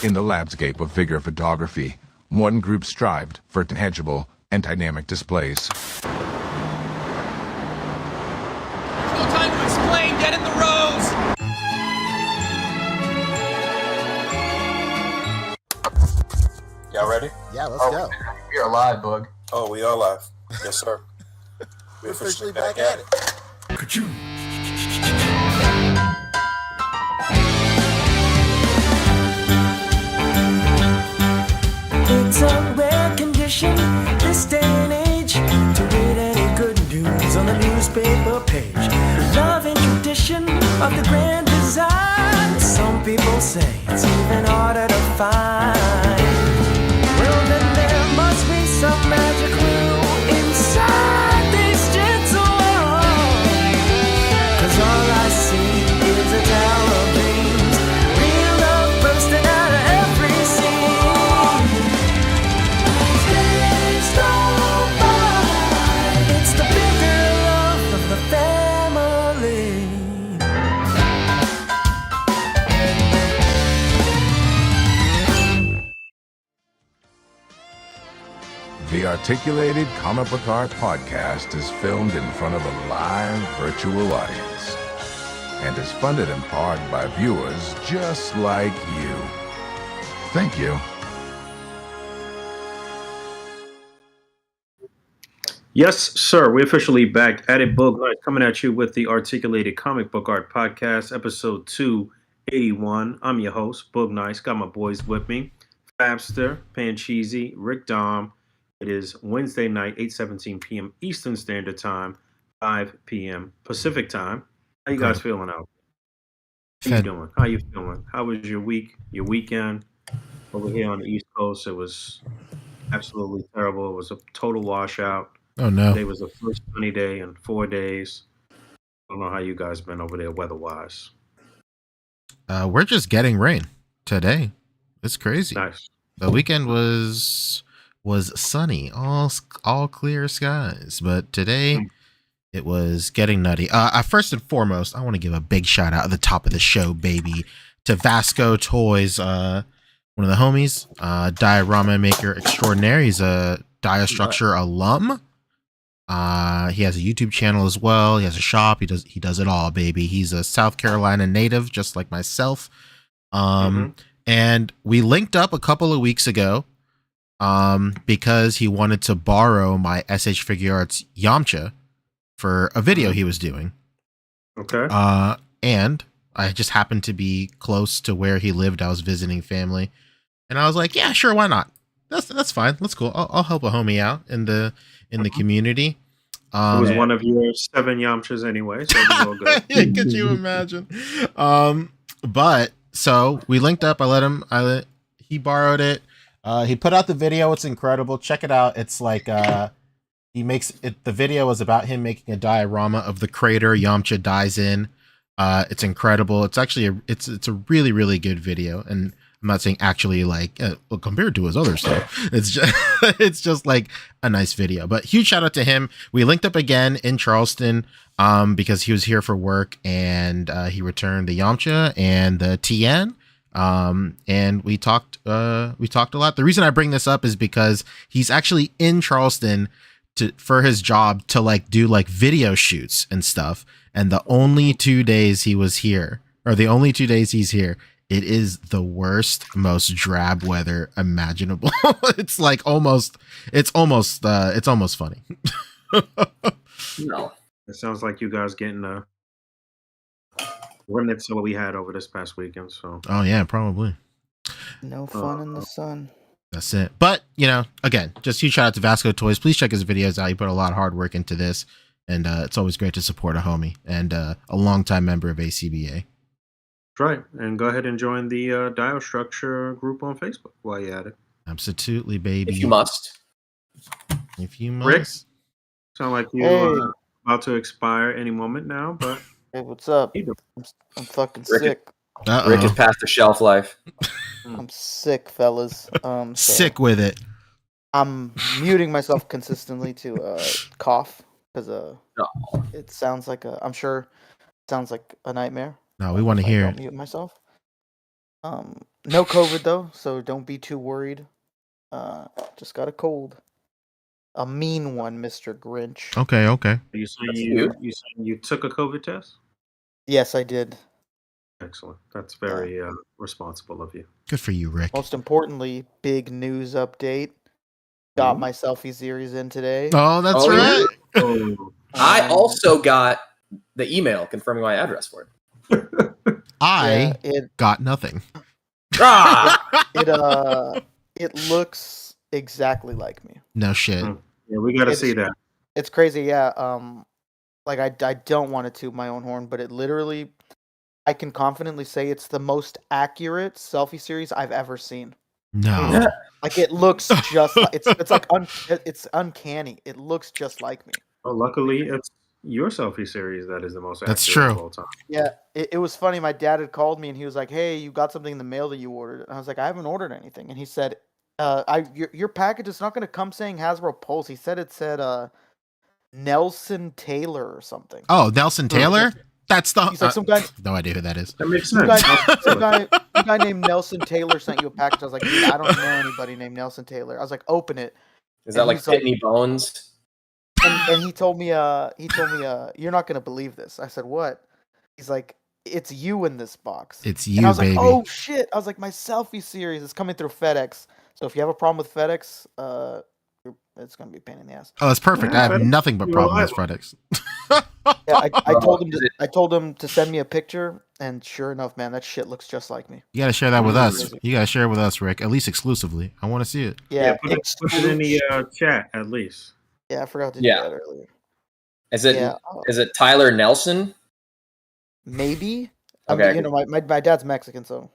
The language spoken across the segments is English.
In the landscape of figure photography, one group strived for tangible and dynamic displays. No time to explain, get in the rows! Y'all ready? Yeah, let's go. We are live, Boog. Oh, we are live. Yes, sir. We're officially back at it. It's a rare condition this day and age to read any good news on the newspaper page. Love and tradition of the grand design. Some people say it's even harder to find. Well, then there must be some magic clue inside these gentle walls. 'Cause all I see is a tower of dreams, real love bursting out of every scene. Days go by, it's the bigger love of the family. The Articulated Comic Book Art Podcast is filmed in front of a live virtual audience and is funded in part by viewers just like you. Thank you. Yes, sir. We're officially back at it. Boog coming at you with the Articulated Comic Book Art Podcast, episode 281. I'm your host, Boog Nice. Got my boys with me, Fabster, Pancheezey, Rick Dom. It is Wednesday night, 8:17 p.m. Eastern Standard Time, 5 p.m. Pacific Time. How you guys feeling out? How you doing? How you feeling? How was your week, your weekend? Over here on the East Coast, it was absolutely terrible. It was a total washout. Oh, no. Today was the first sunny day in 4 days. I don't know how you guys been over there weather-wise. We're just getting rain today. It's crazy. Nice. The weekend was sunny, all clear skies, but today it was getting nutty. First and foremost, I want to give a big shout out at the top of the show, baby, to Vasco Toys, one of the homies, diorama maker extraordinaire. He's a Diostructure alum. He has a YouTube channel as well. He has a shop. He does it all, baby. He's a South Carolina native, just like myself. And we linked up a couple of weeks ago. Because he wanted to borrow my SH Figuarts Yamcha for a video he was doing. Okay. And I just happened to be close to where he lived. I was visiting family, and I was like, "Yeah, sure, why not? That's fine. That's cool. I'll help a homie out in the community." It was one of your 7 Yamchas anyway, so it was all good. Could you imagine? But so we linked up. He borrowed it. He put out the video. It's incredible. Check it out. It's like he makes it. The video is about him making a diorama of the crater Yamcha dies in. It's incredible. It's actually it's a really, really good video. And I'm not saying actually like compared to his other stuff. It's just like a nice video. But huge shout out to him. We linked up again in Charleston because he was here for work, and he returned the Yamcha and the TN. And we talked a lot. The reason I bring this up is because he's actually in Charleston for his job to like do like video shoots and stuff. And the only 2 days he was here, or the only 2 days he's here, it is the worst, most drab weather imaginable. It's almost funny. No, it sounds like you guys getting remnants of what we had over this past weekend. So. Oh yeah, probably. No fun in the sun. That's it. But again, just huge shout out to Vasco Toys. Please check his videos out. He put a lot of hard work into this, and it's always great to support a homie and a longtime member of A.C.B.A. Right, and go ahead and join the Diostructure group on Facebook while you're at it. Absolutely, baby. If you must. Rick, sound like you're about to expire any moment now, but. Hey, what's up? I'm fucking sick. Rick is past the shelf life. I'm sick, fellas. Sick with it. I'm muting myself consistently to cough because it sounds like I'm sure it sounds like a nightmare. No, we want to hear I it. mute myself. No COVID though, so don't be too worried. Just got a cold. A mean one, Mr. Grinch. Okay, okay. You saying That's you took a COVID test? Yes, I did. Excellent. That's very responsible of you. Good for you, Rick. Most importantly, big news update. Got my selfie series in today. Oh, that's Oh, right. Oh, I also got the email confirming my address for it. I it got nothing. Ah! it looks exactly like me. No shit. yeah, we got to see that. It's crazy, yeah. Like I don't want to toot my own horn, but it literally, I can confidently say it's the most accurate selfie series I've ever seen. No. Like it looks just like, it's like it's uncanny. It looks just like me. Oh, luckily, it's your selfie series that is the most That's accurate true. of all time. Yeah, it was funny. My dad had called me and he was like, "Hey, you got something in the mail that you ordered?" And I was like, "I haven't ordered anything." And he said, your package is not going to come saying Hasbro Pulse." He said it said Nelson Taylor or something. Oh, Nelson Taylor? That's the. He's like some guy. No idea who that is. That makes Some sense. guy named Nelson Taylor sent you a package. I was like, "Dude, I don't know anybody named Nelson Taylor." I was like, "Open it." Is that And like he's like- Pitney Bones? And he told me, "You're not gonna believe this." I said, "What?" He's like, "It's you in this box." It's And you, I was baby. like, "Oh shit!" I was like, "My selfie series is coming through FedEx. So if you have a problem with FedEx, it's gonna be a pain in the ass." Oh, it's perfect. I have nothing but problems with FedEx. Yeah, I told him to send me a picture, and sure enough, man, that shit looks just like me. You gotta share that with us. You gotta share it with us, Rick. At least exclusively. I want to see it. Yeah, Put it in the chat at least. yeah, I forgot to do Yeah. that earlier. Is it Yeah, is it Tyler Nelson? maybe. Okay. I mean, my dad's Mexican, so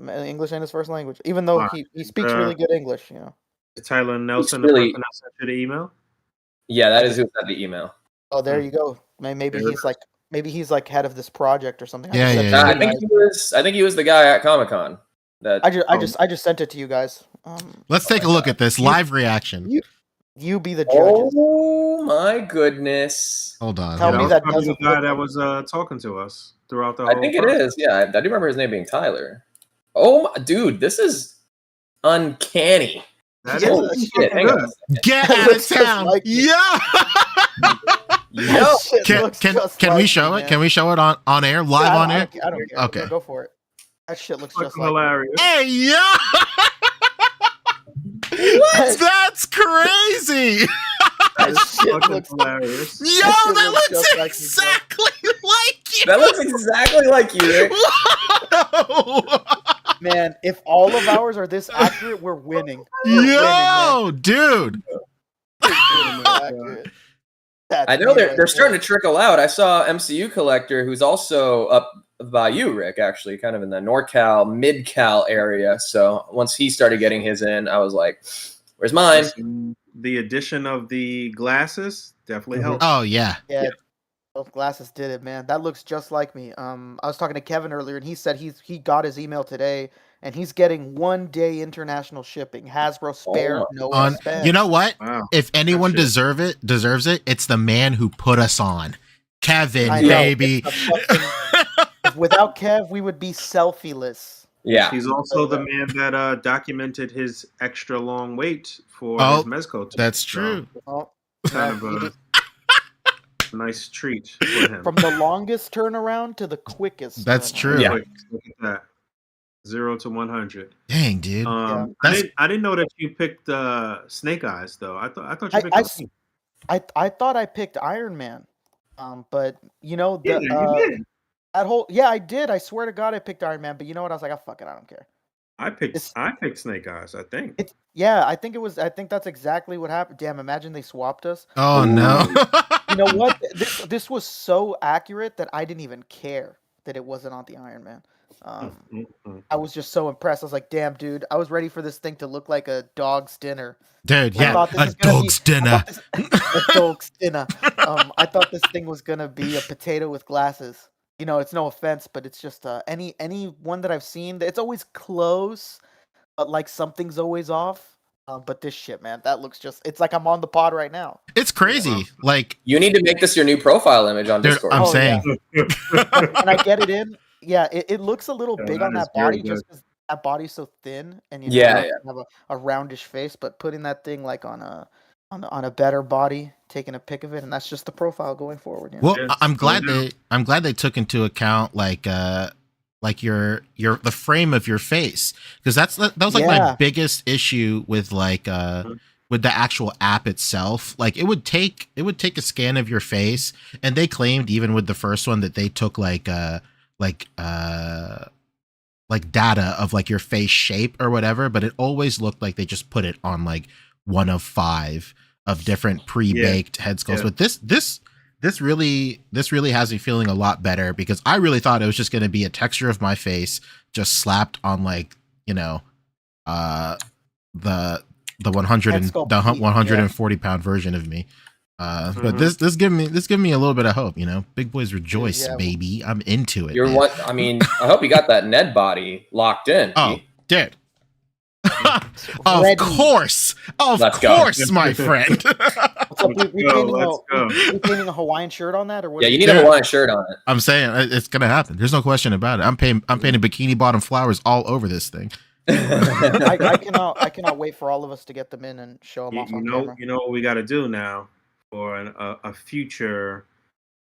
English ain't his first language. Even though Wow. he speaks really good English, Tyler Nelson, really- the person that sent you the email? Yeah, that is who sent the email. Oh, there you go. Maybe he's like head of this project or something. Yeah, just yeah, sent yeah. it to I you think guys. he was the guy at Comic-Con. That I just sent it to you guys. Let's take a look at this live reaction. You be the judges. Oh my goodness! Hold on. Tell hold me on. that Probably the doesn't guy look that like- was talking to us throughout the whole I think it process. is. Yeah, I do remember his name being Tyler. Oh my, dude, this is uncanny. That Yeah, is that's Shit, hang on. Get That out of looks just town. like me. Yeah. Yo, That shit Can looks just we like show me, it? man. Can we show it on air? Live Yeah, on air? I don't care. Okay. No, go for it. That shit looks just fucking like me. hilarious. Hey, yeah. That's crazy. That shit Fucking looks hilarious. Yo, shit that looks looks just like me, bro. exactly like you. that looks exactly like you, Rick. Whoa. Man, if all of ours are this accurate, we're winning. We're winning, man. Yo, dude. We're accurate. That's I know me they're right starting there. to trickle out. I saw MCU Collector, who's also up by you, Rick, actually, kind of in the NorCal, Mid-Cal area. So once he started getting his in, I was like, where's mine? The addition of the glasses definitely helped. Oh, yeah. Yeah, both glasses did it, man. That looks just like me. I was talking to Kevin earlier, and he said he got his email today, and he's getting 1-day international shipping. Hasbro spare, no expense. You know what? Wow. If anyone That shit. deserves it, it's the man who put us on. Kevin, I know, baby. it's the fucking- Without Kev, we would be selfie-less. Yeah. He's also the man that documented his extra long wait for Oh, his Mezco. tour. That's So, true. Well, kind of he a just- nice treat for him. from the longest turnaround to the quickest. That's turnaround. true. Yeah. Look at that. 0 to 100. Dang, dude. Yeah. I didn't know that you picked Snake Eyes though. I thought you picked. I thought I picked Iron Man, but Yeah, you did. that whole I did. I swear to God, I picked Iron Man. But you know what? I was like, oh, fuck it, I don't care. I picked It's- Snake Eyes. I think. I think it was. I think that's exactly what happened. Damn, imagine they swapped us. Oh, no. You know what? This was so accurate that I didn't even care that it wasn't on the Iron Man. I was just so impressed. I was like, damn, dude, I was ready for this thing to look like a dog's dinner. Dude, I yeah. thought this A was gonna dog's be- dinner. A dog's dinner. I thought this thing was gonna be a potato with glasses. You know, it's no offense, but it's just any one that I've seen. It's always close, but like something's always off. But this shit, man, that looks it's like I'm on the pod right now. It's crazy. Like, You need to make this your new profile image on dude, Discord. I'm Oh, saying. Can I get it in? Yeah, it looks a little Yeah, big that on is that very body good. that body's so thin, and Yeah, you have a roundish face, but putting that thing like on a better body, taking a pic of it, and that's just the profile going forward. You know? Well, I'm glad they took into account like your the frame of your face, because that was like my biggest issue with like with the actual app itself. Like it would take a scan of your face, and they claimed even with the first one that they took like data of like your face shape or whatever, but it always looked like they just put it on like one of 5 of different pre-baked head sculpts. But this really has me feeling a lot better, because I really thought it was just going to be a texture of my face just slapped on like, you know, the 140 pound version of me. But this give me a little bit of hope, you know. Big boys rejoice, baby. I'm into it. You're what? I mean, I hope you got that Ned body locked in. Oh, dude. Of course, my friend. We painting a Hawaiian shirt on that, or what? Yeah, you need a Hawaiian shirt on it. I'm saying it's gonna happen. There's no question about it. I'm painting bikini bottom flowers all over this thing. I cannot wait for all of us to get them in and show them off on camera. You know what we got to do now for a future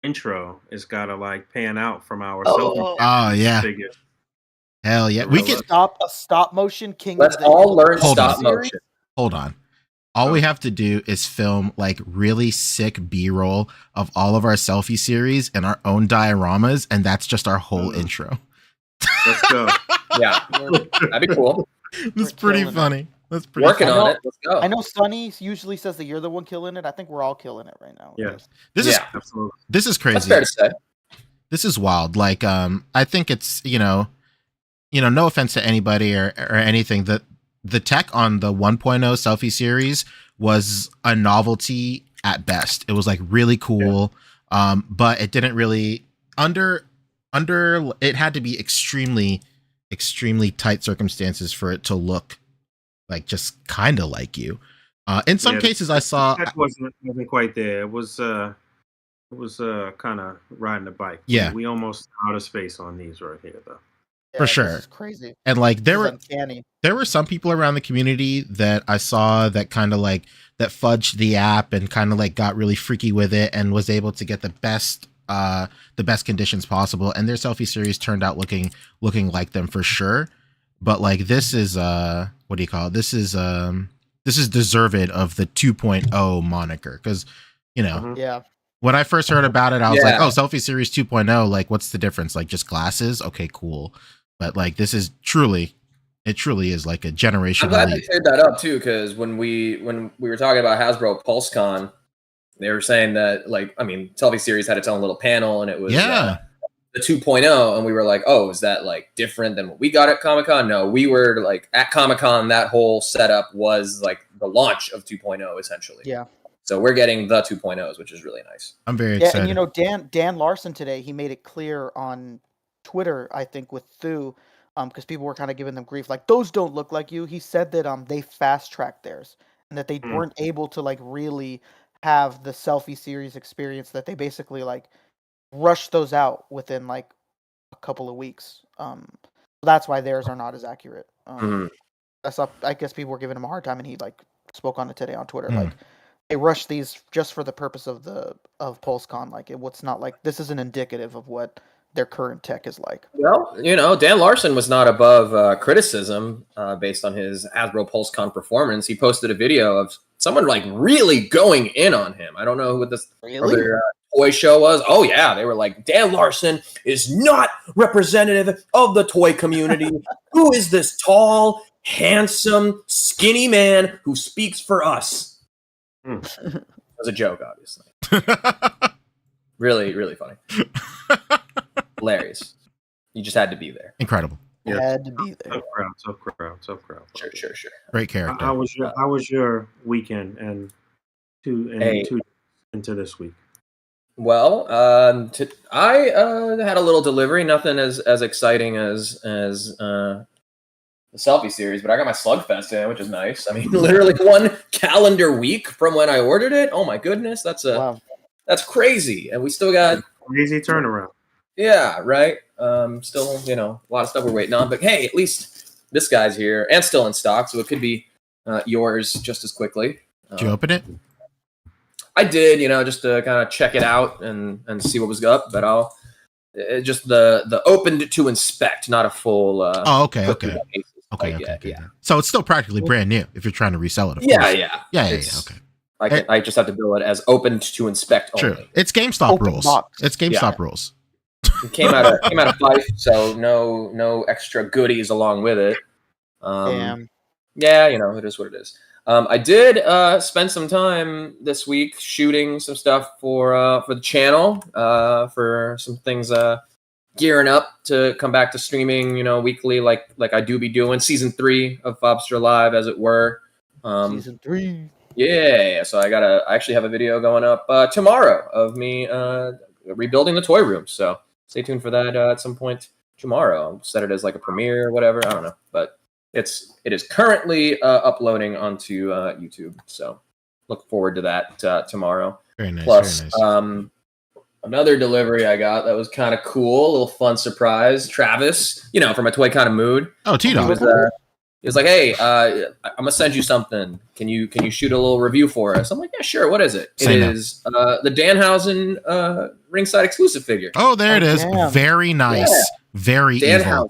intro is got to like pan out from our figure. Hell yeah, we can stop motion king. Let's all learn stop motion. Hold on. All we have to do is film like really sick B-roll of all of our selfie series and our own dioramas, and that's just our whole intro. Let's go. Yeah, that'd be cool. That's pretty funny. That's pretty working on it. Let's go. I know Sonny usually says that you're the one killing it. I think we're all killing it right now. Yeah. This is crazy. That's fair to say. This is wild. Like, I think it's, you know, no offense to anybody or anything, that the tech on the 1.0 selfie series was a novelty at best. It was like really cool. But it didn't really under it had to be extremely tight circumstances for it to look like just kind of like you. In some cases I saw that wasn't quite there. It was kind of riding a bike. Yeah. We almost out of space on these right here though. Yeah, for sure. This is crazy. And like there were some people around the community that I saw that kind of like that fudged the app and kind of like got really freaky with it and was able to get the best conditions possible, and their selfie series turned out looking like them for sure. But like this is what do you call it? This is deserved of the 2.0 moniker, because you know when I first heard about it I was like, oh, selfie series 2.0, like what's the difference? Like just glasses? Okay, cool. But like this is truly is like a generation. I'm glad they cleared that up too, because when we were talking about Hasbro PulseCon, they were saying that, like, I mean, selfie series had its own little panel, and it was the 2.0, and we were like, oh, is that like different than what we got at Comic-Con? No, we were like at Comic-Con, that whole setup was like the launch of 2.0 essentially. Yeah. So we're getting the 2.0s, which is really nice. I'm very excited. And you know, Dan Larson today, he made it clear on Twitter, I think, with Thu, because people were kind of giving them grief, like those don't look like you. He said that they fast tracked theirs, and that they weren't able to like really have the selfie series experience, that they basically like rushed those out within like a couple of weeks. That's why theirs are not as accurate. That's up. I guess people were giving him a hard time, and he like spoke on it today on Twitter. Like they rushed these just for the purpose of PulseCon. Like it's not like this isn't indicative of what their current tech is like. Well, you know, Dan Larson was not above criticism based on his Hasbro PulseCon performance. He posted a video of someone like really going in on him. I don't know what this other toy show was. Oh yeah, they were like, Dan Larson is not representative of the toy community. Who is this tall, handsome, skinny man who speaks for us? It was a joke, obviously. Really, really funny. Hilarious. You just had to be there. Incredible. You had to be there. Tough crowd. Sure. Great character. How was your weekend and two into this week? Well, I had a little delivery, nothing as exciting as the selfie series, but I got my Slugfest in, which is nice. I mean, literally 1 calendar week from when I ordered it. Oh my goodness, that's crazy, and we still got crazy turnaround. Yeah, right. Still, you know, a lot of stuff we're waiting on, but hey, at least this guy's here and still in stock, so it could be yours just as quickly. Did you open it? I did, just to kind of check it out and see what was up. But I'll just the open to inspect, not a full. Okay. Yeah. So it's still practically brand new if you're trying to resell it. Of Yeah. Okay. I just have to bill it as open to inspect only. True. It's GameStop Open rules. box. It's GameStop rules. It came out of Fife, so no extra goodies along with it. Damn. Yeah, it is what it is. I did spend some time this week shooting some stuff for the channel, for some things gearing up to come back to streaming, weekly, like I do be doing season 3 of Fobster Live, as it were. Season 3. Yeah. So I actually have a video going up tomorrow of me rebuilding the toy room. So stay tuned for that at some point tomorrow. I'll set it as like a premiere or whatever. I don't know, but it is currently uploading onto YouTube. So look forward to that tomorrow. Very nice. Plus, very nice. Another delivery I got that was kind of cool, a little fun surprise. Travis, from a Toy Kind of Mood. Oh, T-Dog. He was like, "Hey, I'm gonna send you something. Can you shoot a little review for us?" I'm like, "Yeah, sure. What is it?" Say It no. is the Danhausen ringside exclusive figure. Oh, there it is. Damn. Very nice. Yeah. Very evil. Danhausen.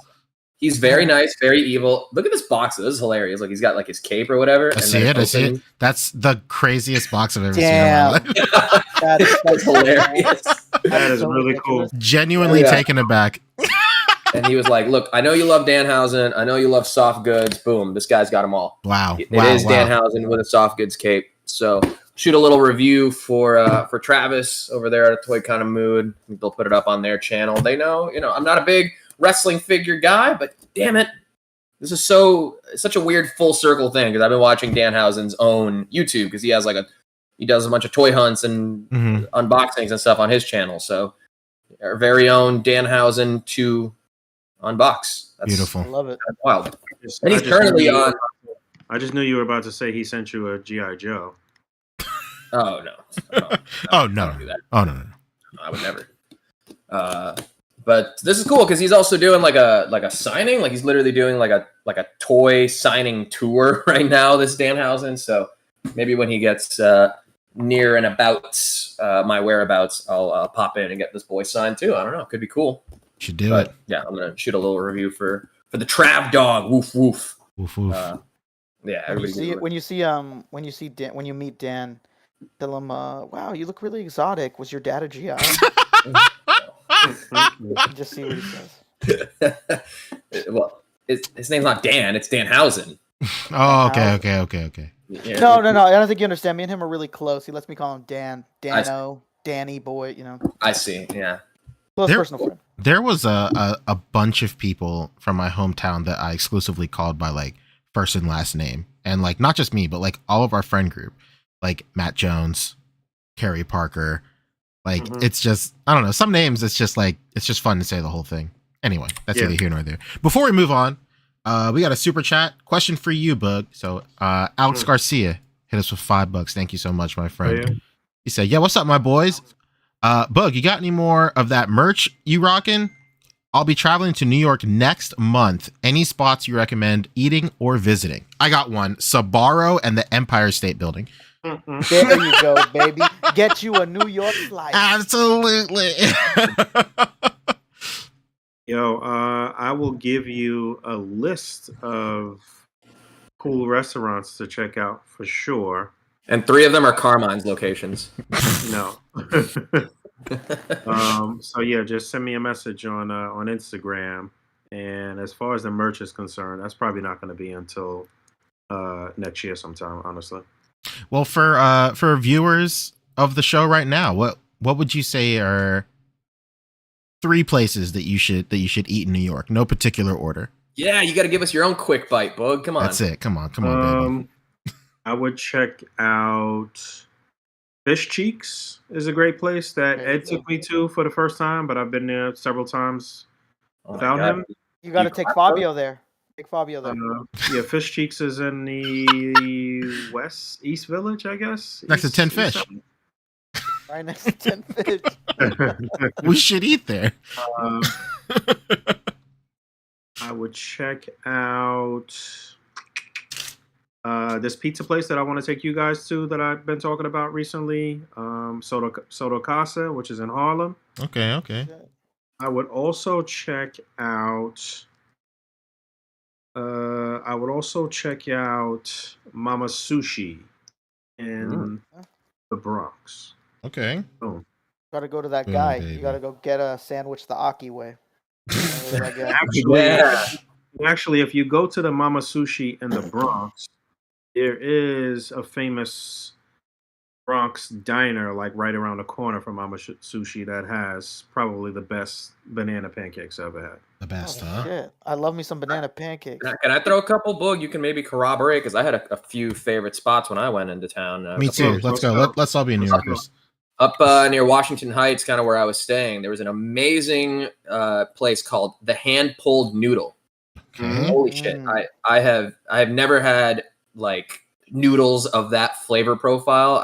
He's very nice, very evil. Look at this box. This is hilarious. Like he's got like his cape or whatever. I see it. That's the craziest box I've ever seen in my Damn. life. That's hilarious. That is really cool. Genuinely Yeah. taken aback. And he was like, "Look, I know you love Danhausen. I know you love soft goods. Boom, this guy's got them all. Wow. It wow. is wow. Danhausen with a soft goods cape." So shoot a little review for Travis over there at A Toy Kind of Mood. They'll put it up on their channel. They know, I'm not a big wrestling figure guy, but damn it, this is such a weird full circle thing because I've been watching Danhausen's own YouTube because he has he does a bunch of toy hunts and unboxings and stuff on his channel. So our very own Danhausen to unbox. That's Beautiful. I love it. wild. And he's currently on. I just knew you were about to say he sent you a G.I. Joe. Oh no! Oh no. I don't do that. Oh no. I would never. But this is cool because he's also doing like a signing. Like he's literally doing like a toy signing tour right now. This Danhausen. So maybe when he gets near and about my whereabouts, I'll pop in and get this boy signed too. I don't know. Could be cool. Should do But it. yeah, I'm gonna shoot a little review for the Trav dog. Woof woof. Woof, woof. Yeah. When you meet Dan, tell him, "Wow, you look really exotic. Was your dad a GI?" Just see what he says. Well, his name's not Dan. It's Danhausen. Oh, okay. Yeah. No. I don't think you understand. Me and him are really close. He lets me call him Dan, Dano, Danny boy. I see. Yeah. Close There- personal friend. There was a bunch of people from my hometown that I exclusively called by like first and last name. And like not just me, but like all of our friend group. Like Matt Jones, Carrie Parker. Like it's just I don't know. Some names it's just fun to say the whole thing. Anyway, that's neither here nor there. Before we move on, we got a super chat question for you, Boog. So Alex Garcia hit us with $5. Thank you so much, my friend. Oh, yeah? He said, "Yeah, what's up, my boys? Boog, you got any more of that merch you rocking? I'll be traveling to New York next month. Any spots you recommend eating or visiting?" I got one: Sbarro and the Empire State Building. There you go, baby. Get you a New York slice. Absolutely. Yo, I will give you a list of cool restaurants to check out for sure. And 3 of them are Carmine's locations. No. So yeah, just send me a message on Instagram. And as far as the merch is concerned, that's probably not going to be until next year sometime, honestly. Well, for viewers of the show right now, what would you say are 3 places that you should eat in New York? No particular order. Yeah, you got to give us your own quick bite, Boog. Come on. That's it. Come on, baby. I would check out Fish Cheeks is a great place that There you Ed took me to for the first time, but I've been there several times Oh my without God. him. You got to You take cracked Fabio there. Take Fabio there. Yeah, Fish Cheeks is in the East Village, I guess. Next to East- 10 East Fish. something. Right next to 10 fish. We should eat there. Um, I would check out this pizza place that I want to take you guys to that I've been talking about recently, Soto Casa, which is in Harlem. Okay. I would also check out. I would also check out Mama Sushi in the Bronx. Okay. Boom. Gotta go to that Boom, guy. baby. You gotta go get a sandwich the Aki way. Actually, if you go to the Mama Sushi in the Bronx, there is a famous Bronx diner like right around the corner from Mama Sushi that has probably the best banana pancakes I've ever had. The best, huh? Shit. I love me some banana pancakes. Can I throw a couple, Boog? You can maybe corroborate because I had a few favorite spots when I went into town. Me too. Let's go. Let's all be New Yorkers. Up near Washington Heights, kind of where I was staying, there was an amazing place called the Hand Pulled Noodle. Okay. Holy shit! I have never had like noodles of that flavor profile.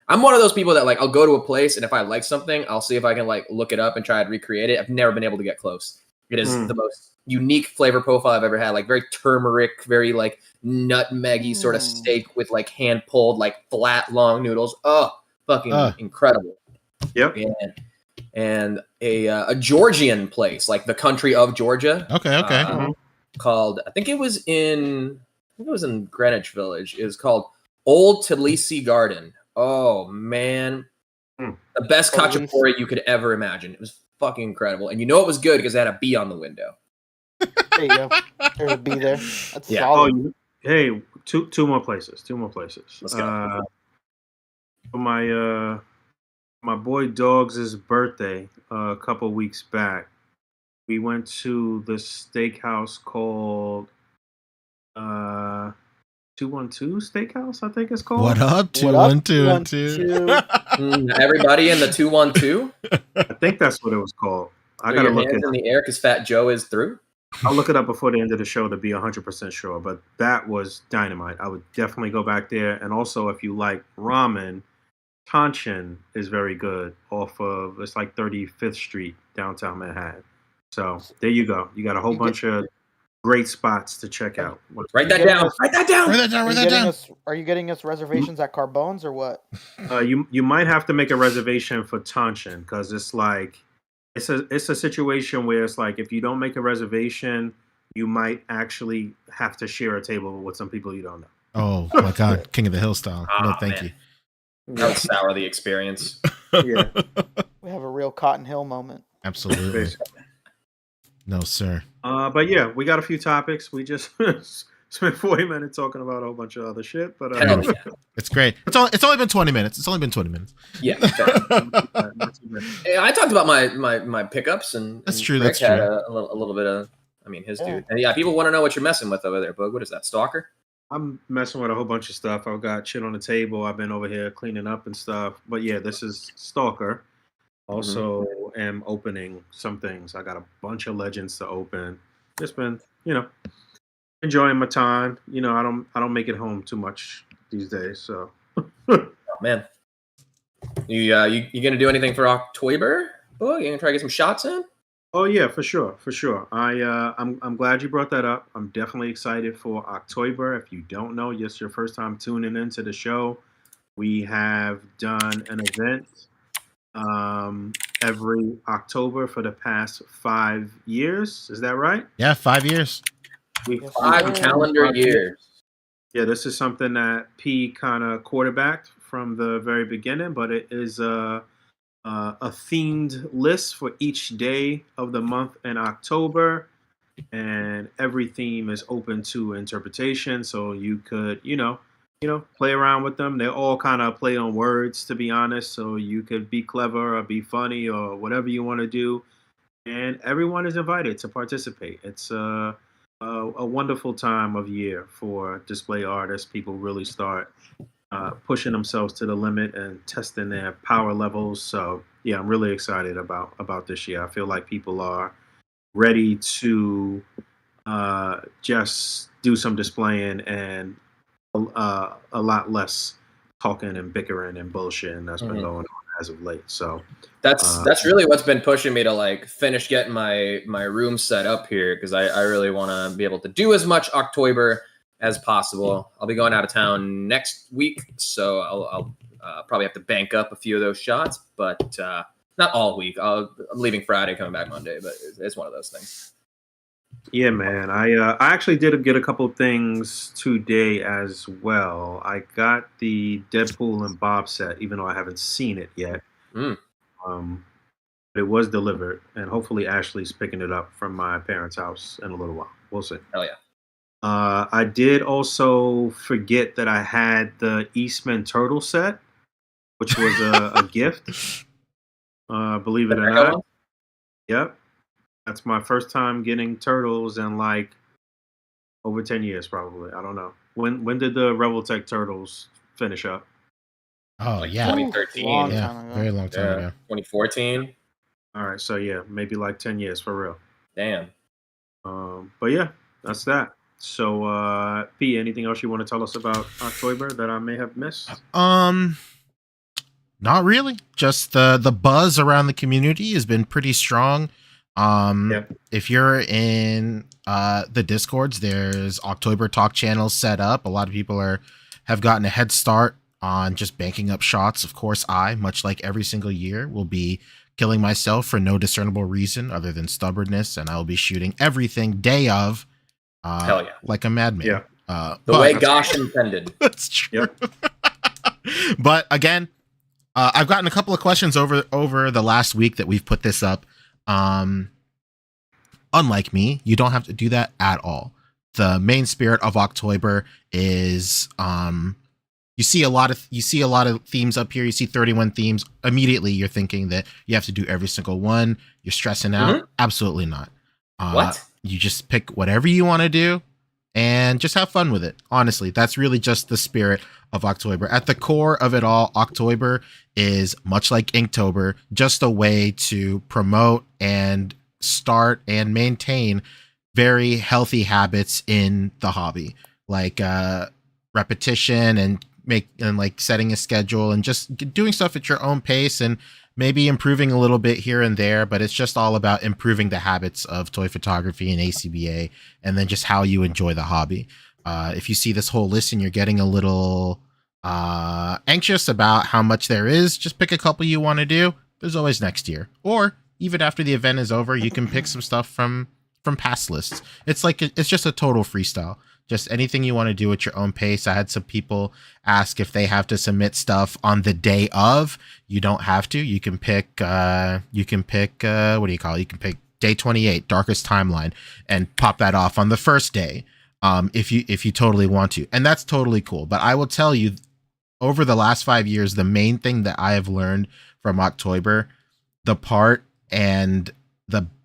I'm one of those people that like I'll go to a place and if I like something, I'll see if I can like look it up and try and recreate it. I've never been able to get close. It is the most unique flavor profile I've ever had. Like very turmeric, very like nutmeggy sort of steak with like hand pulled like flat long noodles. Oh, fucking incredible. Yep. And a Georgian place like the country of Georgia. Okay. Called I think it was in Greenwich Village. It was called Old Tbilisi Garden. Oh man, the best cacciapore you could ever imagine. It was fucking incredible, and you know it was good because it had a bee on the window. There you go. There's a bee there. That's Yeah. solid. Hey, two more places. Let's go. For my boy Dogs' birthday a couple weeks back, we went to the steakhouse called 212 Steakhouse, I think it's called. What up? 212. Everybody in the 212. I think that's what it was called. I gotta look it in the air because Fat Joe is through. I'll look it up before the end of the show to be 100% sure. But that was dynamite. I would definitely go back there. And also, if you like ramen, Tanshin is very good. It's like 35th Street, downtown Manhattan. So there you go. You got a whole bunch of great spots to check out. Write that down. Are you getting us reservations at Carbone's or what? You might have to make a reservation for Tanshin because it's like it's a situation where it's like if you don't make a reservation, you might actually have to share a table with some people you don't know. Oh my God, King of the Hill style. No, thank you. That would sour the experience. Yeah, we have a real Cotton Hill moment. Absolutely. No, sir. But yeah, we got a few topics. We just spent 40 minutes talking about a whole bunch of other shit. But it's great. It's only been 20 minutes. Yeah. I talked about my pickups and that's true. Rick That's had true. a little bit of his dude. And yeah, people want to know what you're messing with over there, Boog. What is that, Stalker? I'm messing with a whole bunch of stuff. I've got shit on the table. I've been over here cleaning up and stuff. But yeah, this is Stalker. Also am opening some things. I got a bunch of legends to open. Just been, enjoying my time. I don't make it home too much these days. So oh, man. You gonna do anything for OcTOYber? Boog, you gonna try to get some shots in? Oh yeah, for sure. I'm glad you brought that up. I'm definitely excited for OcTOYber. If you don't know, yes, your first time tuning into the show, we have done an event every October for the past 5 years. Is that right? Yeah, 5 years. 5 calendar years. Yeah, this is something that P kind of quarterbacked from the very beginning, but it is a themed list for each day of the month in October, and every theme is open to interpretation. So you could, play around with them. They all kind of play on words, to be honest. So you could be clever or be funny or whatever you want to do. And everyone is invited to participate. It's a wonderful time of year for display artists. People really start pushing themselves to the limit and testing their power levels. So yeah, I'm really excited about this year. I feel like people are ready to just do some displaying and a lot less talking and bickering and bullshit, and that's been going on as of late. So that's really what's been pushing me to like finish getting my room set up here, because I really want to be able to do as much OcTOYber as possible. I'll be going out of town next week, so I'll probably have to bank up a few of those shots, but not all week. I'm leaving Friday, coming back Monday, but it's one of those things. Yeah, man. I actually did get a couple of things today as well. I got the Deadpool and Bob set, even though I haven't seen it yet. But it was delivered, and hopefully Ashley's picking it up from my parents' house in a little while. We'll see. Hell yeah. I did also forget that I had the Eastman Turtle set, which was a gift. Believe it or not. Yep. That's my first time getting turtles in like over 10 years, probably. I don't know. When did the Revoltech Turtles finish up? Oh, like yeah. 2013. Yeah, very long time ago. 2014. All right, so yeah, maybe like 10 years for real. Damn. But yeah, that's that. So, P, anything else you want to tell us about OcTOYber that I may have missed? Not really. Just the buzz around the community has been pretty strong. If you're in the Discords, there's OcTOYber talk channels set up. A lot of people have gotten a head start on just banking up shots. Of course, I, much like every single year, will be killing myself for no discernible reason other than stubbornness, and I will be shooting everything day of, Hell yeah, like a madman. Yeah. The way Gosh intended. That's true. Yep. But again, I've gotten a couple of questions over the last week that we've put this up. Unlike me, you don't have to do that at all. The main spirit of OcTOYber is you see a lot of themes up here. You see 31 themes. Immediately you're thinking that you have to do every single one. You're stressing out. Mm-hmm. Absolutely not. What? You just pick whatever you want to do and just have fun with it. Honestly, that's really just the spirit of OcTOYber. At the core of it all, OcTOYber is much like Inktober, just a way to promote and start and maintain very healthy habits in the hobby, like repetition and like setting a schedule and just doing stuff at your own pace and maybe improving a little bit here and there, but it's just all about improving the habits of toy photography and A.C.B.A. and then just how you enjoy the hobby. If you see this whole list and you're getting a little anxious about how much there is, just pick a couple you want to do. There's always next year, or even after the event is over, you can pick some stuff from past lists. It's just a total freestyle. Just anything you want to do at your own pace. I had some people ask if they have to submit stuff on the day of. You don't have to. You can pick what do you call it? You can pick day 28, darkest timeline, and pop that off on the first day. If you totally want to. And that's totally cool. But I will tell you, over the last 5 years, the main thing that I have learned from OcTOYber, the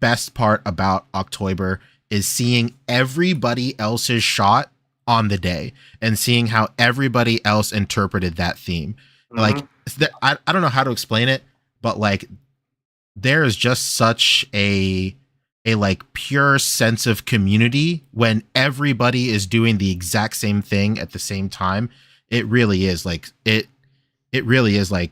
best part about OcTOYber is seeing everybody else's shot on the day and seeing how everybody else interpreted that theme. Mm-hmm. Like, I don't know how to explain it, but like, there is just such a like pure sense of community when everybody is doing the exact same thing at the same time. It really is like it really is like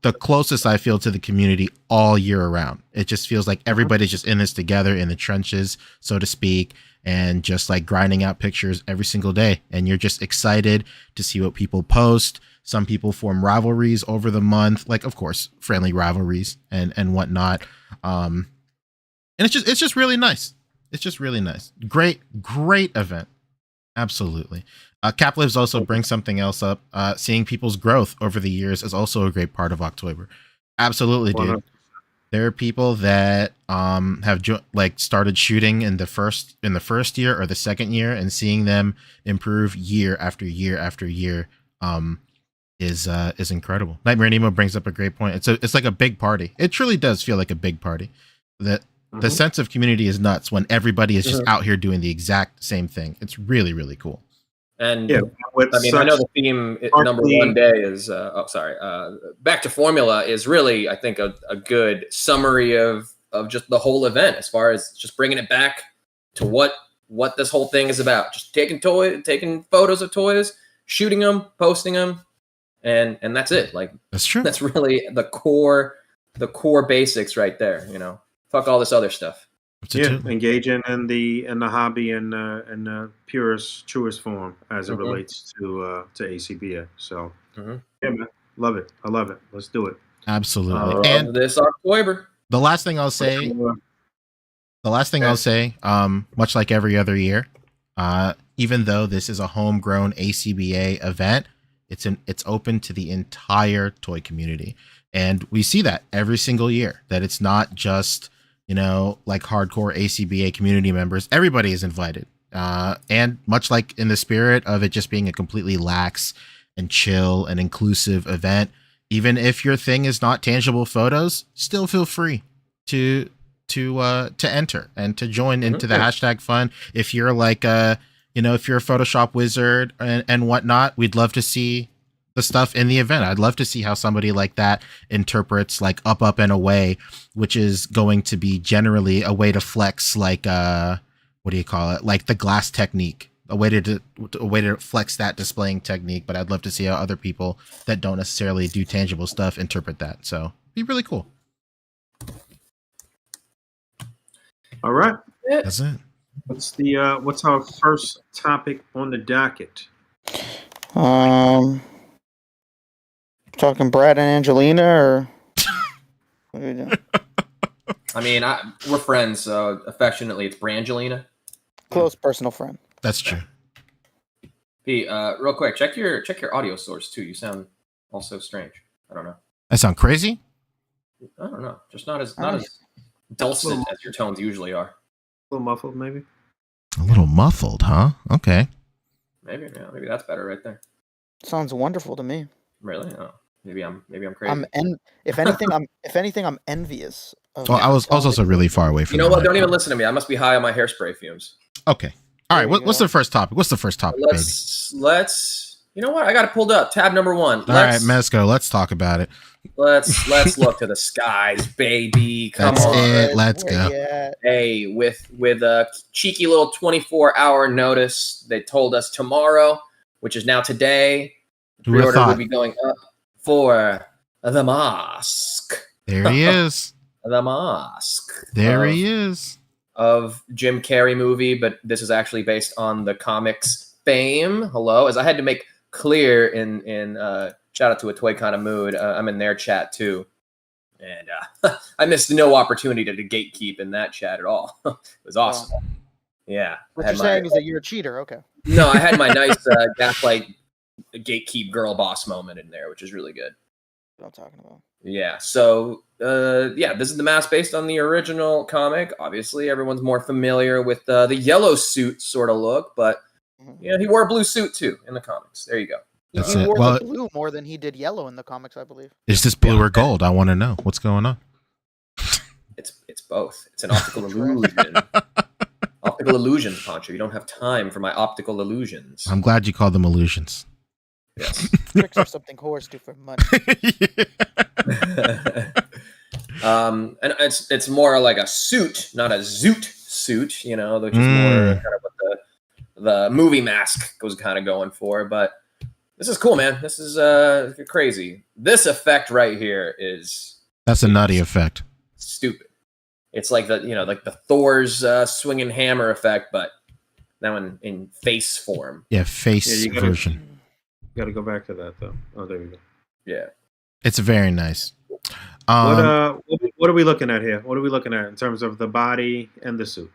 the closest I feel to the community all year around. It just feels like everybody's just in this together in the trenches, so to speak, and just like grinding out pictures every single day. And you're just excited to see what people post. Some people form rivalries over the month, like, of course, friendly rivalries and whatnot. And it's just really nice. It's just really nice. Great event. Absolutely. Caplives also brings something else up. Seeing people's growth over the years is also a great part of OcTOYber. Absolutely, dude. There are people that have started shooting in the first year or the second year, and seeing them improve year after year after year is incredible. Nightmare Nemo brings up a great point. It's like a big party. It truly does feel like a big party. That the sense of community is nuts when everybody is just out here doing the exact same thing. It's really, really cool. And I know the theme number one day is back to formula is really, I think, a good summary of just the whole event, as far as just bringing it back to what this whole thing is about. Just taking photos of toys, shooting them, posting them, and that's it. Like That's true. that's really the core basics right there. You know, fuck all this other stuff. Engaging in the hobby in the purest, truest form as it relates to A.C.B.A. So yeah, man, love it. I love it. Let's do it. Absolutely. And this OcTOYber. The last thing I'll say. Much like every other year, even though this is a homegrown A.C.B.A. event, it's open to the entire toy community, and we see that every single year. That it's not just like hardcore A.C.B.A. community members. Everybody is invited, and much like in the spirit of it just being a completely lax and chill and inclusive event, even if your thing is not tangible photos, still feel free to enter and to join into the hashtag fun. If you're like if you're a Photoshop wizard and whatnot, we'd love to see the stuff in the event. I'd love to see how somebody like that interprets like up and away, which is going to be generally a way to flex like what do you call it? Like the glass technique. A way to flex that displaying technique, but I'd love to see how other people that don't necessarily do tangible stuff interpret that. So it'd be really cool. All right. That's it. What's our first topic on the docket? Talking Brad and Angelina, or what are we doing? I mean, we're friends, so affectionately, it's Brangelina. Close personal friend. That's true. P, real quick, check your audio source too. You sound also strange. I don't know. I sound crazy? I don't know. Just not as dulcet as your tones usually are. A little muffled, maybe. A little muffled, huh? Okay. Maybe that's better right there. Sounds wonderful to me. Really? Oh, maybe I'm crazy. If anything, I'm envious. Well, I was also really far away from. You know what? Don't even listen to me. I must be high on my hairspray fumes. Okay. All right. What's the first topic? What's the first topic, baby? Let's. You know what? I got it pulled up. Tab number 1. All right, Mezco. Let's talk about it. Let's look to the skies, baby. Come That's on. it. Let's go. Hey, with a cheeky little 24-hour notice, they told us tomorrow, which is now today, the pre-order will be going up for the mask. There he is. The mask. There he is. Of Jim Carrey movie, but this is actually based on the comics fame. Hello, as I had to make clear in shout out to A Toy Kind of Mood. I'm in their chat too, and I missed no opportunity to gatekeep in that chat at all. It was awesome. Wow. Yeah. What you're saying is that you're a cheater. Okay. No, I had my nice gaslight gatekeep girl boss moment in there, which is really good. What I'm talking about. Yeah. So this is the mask based on the original comic. Obviously, everyone's more familiar with the yellow suit sort of look, but he wore a blue suit too in the comics. There you go. That's he it. wore the blue more than he did yellow in the comics, I believe. Is this blue or gold? I want to know what's going on. It's both. It's an optical illusion. Optical illusions, Pancho. You don't have time for my optical illusions. I'm glad you called them illusions. Yes. Tricks are something whores do for money. And it's more like a suit, not a zoot suit, which is more kind of what the movie mask was kind of going for. But this is cool, man. This is crazy. This effect right here that's a nutty effect. Stupid. It's like the Thor's swinging hammer effect, but that one in face form. Yeah, face version. Got to go back to that though. Oh, there we go. Yeah, it's very nice. What are we looking at here? What are we looking at in terms of the body and the suit?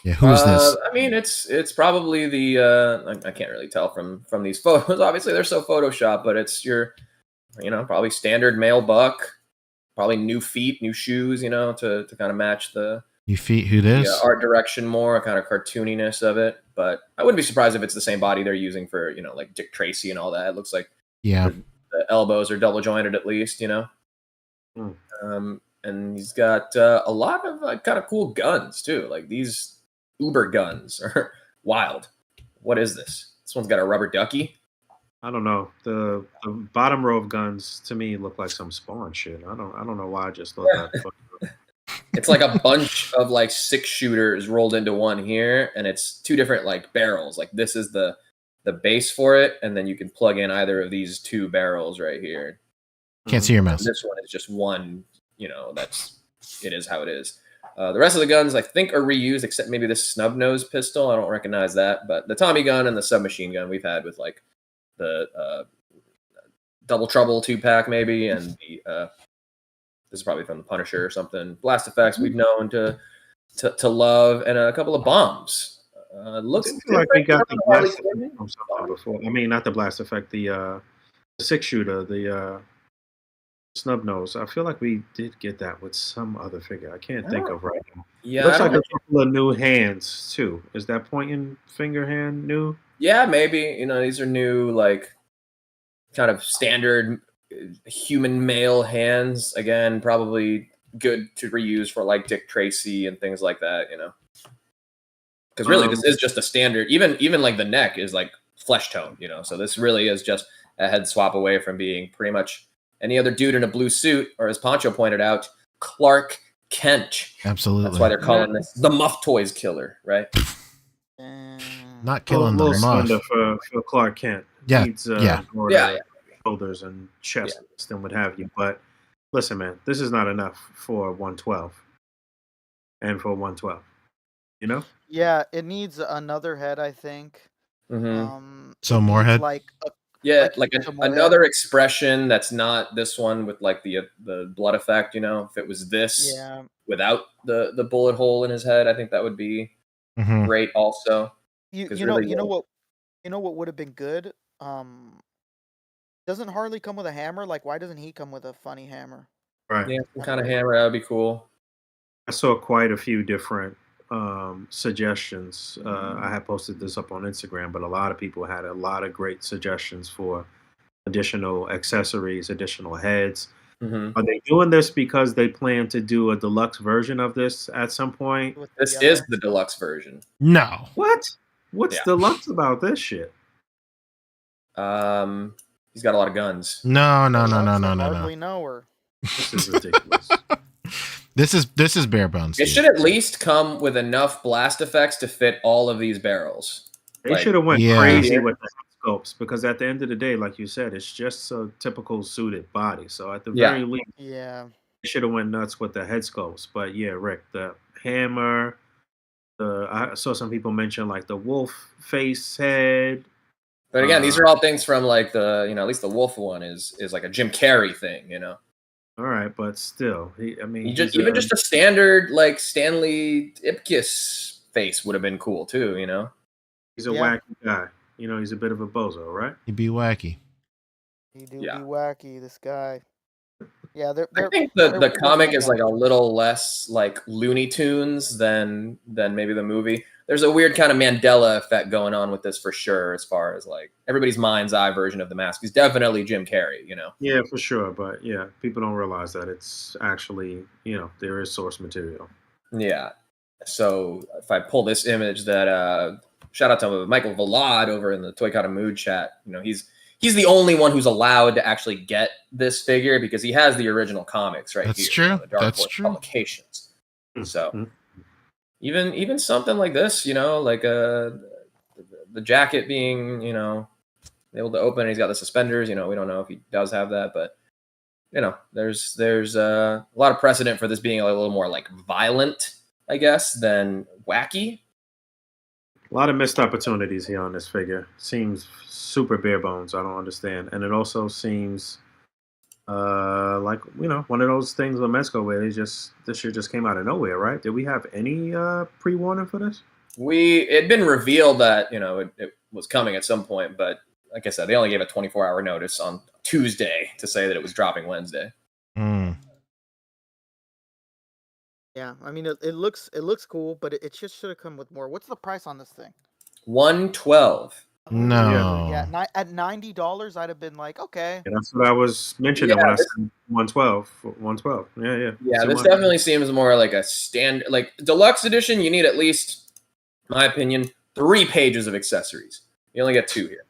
Yeah, who's this? I mean, it's probably the I can't really tell from these photos. Obviously, they're so Photoshopped, but it's your probably standard male buck, probably new feet, new shoes, to kind of match the new feet. Who this? Art direction more, kind of cartooniness of it. But I wouldn't be surprised if it's the same body they're using for like Dick Tracy and all that. It looks like the elbows are double jointed at least, and he's got a lot of kind of cool guns too. Like these Uber guns are wild. What is this? This one's got a rubber ducky. I don't know. The bottom row of guns to me look like some Spawn shit. I don't know why I just thought that. It's like a bunch of like 6 shooters rolled into one here, and it's 2 different like barrels. Like this is the the base for it, and then you can plug in either of these two barrels right here. Can't see your And mouse. this one is just one. It is how it is. The rest of the guns, I think, are reused, except maybe this snub nose pistol. I don't recognize that, but the Tommy gun and the submachine gun we've had with like the Double Trouble 2-pack maybe, and the this is probably from the Punisher or something. Blast effects we've known to love, and a couple of bombs. Looks like we got the blast Harley effect from something before. I mean, not the blast effect, the 6-shooter, the snub nose. I feel like we did get that with some other figure. I can't think of right now. Yeah, Looks like a couple of new hands too. Is that pointing finger hand new? Yeah, maybe. These are new, like kind of standard human male hands. Again, probably good to reuse for like Dick Tracy and things like that. Because really, this is just a standard. Even like the neck is like flesh tone. So this really is just a head swap away from being pretty much any other dude in a blue suit, or as Poncho pointed out, Clark Kent. Absolutely. That's why they're calling this the Muff Toys Killer, right? Not killing the little Muff. slender for Clark Kent. Yeah, Needs, yeah. more shoulders and chest than what have you. But listen, man, this is not enough for 112 and for 112. Yeah, it needs another head, I think. Mm-hmm. So more head? Like another expression that's not this one with like the blood effect. If it was this without the bullet hole in his head, I think that would be great. Also, you know what would have been good. Doesn't Harley come with a hammer? Like, why doesn't he come with a funny hammer? Right. Yeah, some kind of hammer, that would be cool. I saw quite a few different suggestions. I had posted this up on Instagram, but a lot of people had a lot of great suggestions for additional accessories, additional heads. Mm-hmm. Are they doing this because they plan to do a deluxe version of this at some point? This is the deluxe version. No. What? What's deluxe about this shit? He's got a lot of guns. No. Hardly know her. This is ridiculous. This is bare bones. It should at least come with enough blast effects to fit all of these barrels. They should have went crazy with the scopes, because at the end of the day, like you said, it's just a typical suited body. So at the very least, they should have went nuts with the head sculpts. But yeah, Rick, the hammer. I saw some people mention like the wolf face head. But again, these are all things from like the at least the wolf one is like a Jim Carrey thing. All right, but still, even just a standard like Stanley Ipkiss face would have been cool too. He's a wacky guy. He's a bit of a bozo, right? He'd be wacky. He do be wacky. This guy. Yeah, I think the comic is like a little less like Looney Tunes than maybe the movie. There's a weird kind of Mandela effect going on with this for sure, as far as like everybody's mind's eye version of the mask is definitely Jim Carrey, Yeah, for sure. But yeah, people don't realize that it's actually, there is source material. Yeah. So if I pull this image that shout out to Michael Vlad over in the Toy Mood chat, he's the only one who's allowed to actually get this figure because he has the original comics right That's here. True. The Dark Horse publications. So even something like this, like the jacket being, able to open, and he's got the suspenders. We don't know if he does have that, but there's a lot of precedent for this being a little more like violent, I guess, than wacky. A lot of missed opportunities here on this figure. Seems super bare bones. I don't understand, and it also seems like one of those things with Mezco where this shit just came out of nowhere, right? Did we have any pre-warning for this? It had been revealed that it was coming at some point, but like I said, they only gave a 24-hour notice on Tuesday to say that it was dropping Wednesday. Yeah, I mean it looks cool, but it just should have come with more. What's the price on this thing? $112. No. Yeah, at $90, I'd have been like, okay. Yeah, that's what I was mentioning when I said 112. 112. Yeah. Yeah, this definitely seems more like a standard, like deluxe edition. You need at least, in my opinion, 3 pages of accessories. You only get 2 here.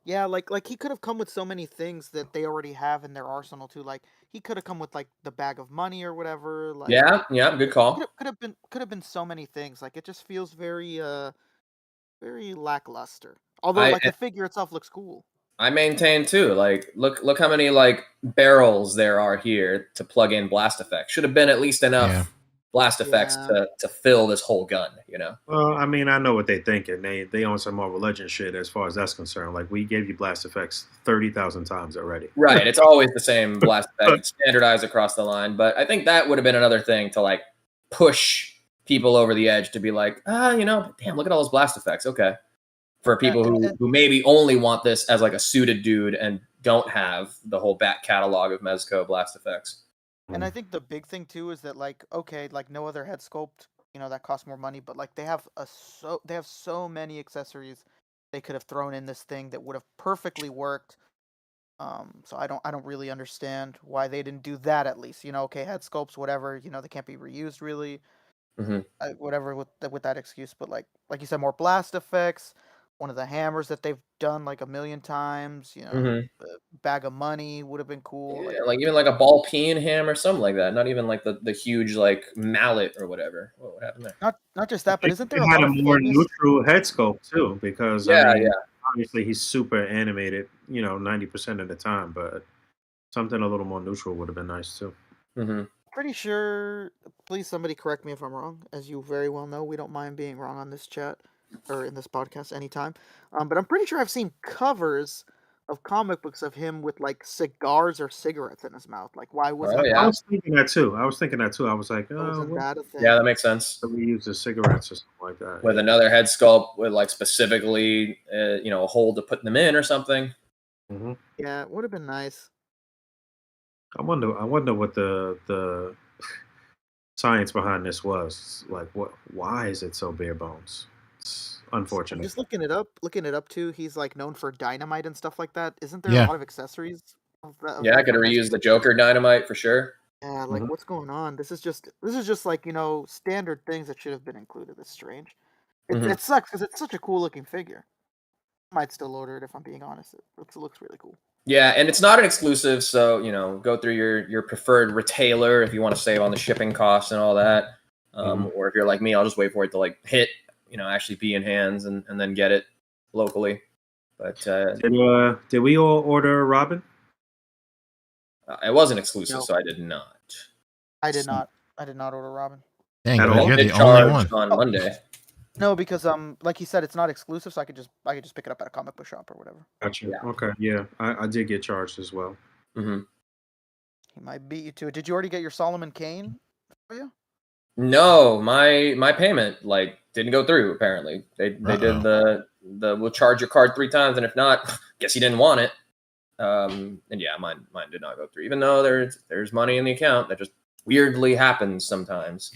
Yeah, like he could have come with so many things that they already have in their arsenal too. Like he could have come with like the bag of money or whatever. Like, yeah, good call. Could have been so many things. Like it just feels very very lackluster. Although, like, the figure itself looks cool. I maintain too. Like, look how many like barrels there are here to plug in blast effects. Should have been at least enough blast effects to fill this whole gun. You know. Well, I mean, I know what they're thinking. They own some Marvel Legends shit as far as that's concerned. Like, we gave you blast effects 30,000 times already. Right. It's always the same blast effect. It's standardized across the line. But I think that would have been another thing to like push people over the edge to be like, you know, damn, look at all those blast effects. Okay. For people who maybe only want this as like a suited dude and don't have the whole back catalog of Mezco blast effects. And I think the big thing too is that like, okay, like no other head sculpt, you know, that costs more money, but like they have so many accessories they could have thrown in this thing that would have perfectly worked. So I don't really understand why they didn't do that at least. You know, okay, head sculpts, whatever, you know, they can't be reused really. Whatever with that excuse, but like you said, more blast effects. One of the hammers that they've done like a million times, you know, the bag of money would have been cool. Yeah, like even like a ball peen ham or something like that. Not even like the huge like mallet or whatever. Whoa, what happened there? Not just that, but isn't there a more neutral head sculpt too? Because obviously he's super animated, you know, 90% of the time, but something a little more neutral would have been nice too. Pretty sure. Please, somebody correct me if I'm wrong. As you very well know, we don't mind being wrong on this chat or in this podcast anytime. But I'm pretty sure I've seen covers of comic books of him with like cigars or cigarettes in his mouth. Like, why was that? I was thinking that too. I was like, wasn't that a thing? Yeah, that makes sense. So we use the cigarettes or something like that. With another head sculpt with like specifically, you know, a hole to put them in or something. Yeah, it would have been nice. I wonder what the science behind this was. Like, why is it so bare bones? It's unfortunate. Just looking it up too, he's like known for dynamite and stuff like that. Isn't there a lot of accessories? I could have reused the Joker dynamite for sure. Yeah, like what's going on? This is just like, you know, standard things that should have been included. It's strange. It sucks because it's such a cool looking figure. I might still order it if I'm being honest. It looks really cool. Yeah, and it's not an exclusive, so you know, go through your preferred retailer if you want to save on the shipping costs and all that. Or if you're like me, I'll just wait for it to like hit, you know, actually be in hands and then get it locally. But did we all order Robin? It wasn't exclusive, so I did not. I did not order Robin. Dang, you're the only one on Monday. No, because like he said, it's not exclusive, so I could just pick it up at a comic book shop or whatever. Gotcha. Yeah. Okay. Yeah, I did get charged as well. He might beat you to it. Did you already get your Solomon Kane for you? No, my payment like didn't go through. Apparently, they did the we'll charge your card 3 times, and if not, guess you didn't want it. And yeah, mine did not go through, even though there's money in the account. That just weirdly happens sometimes.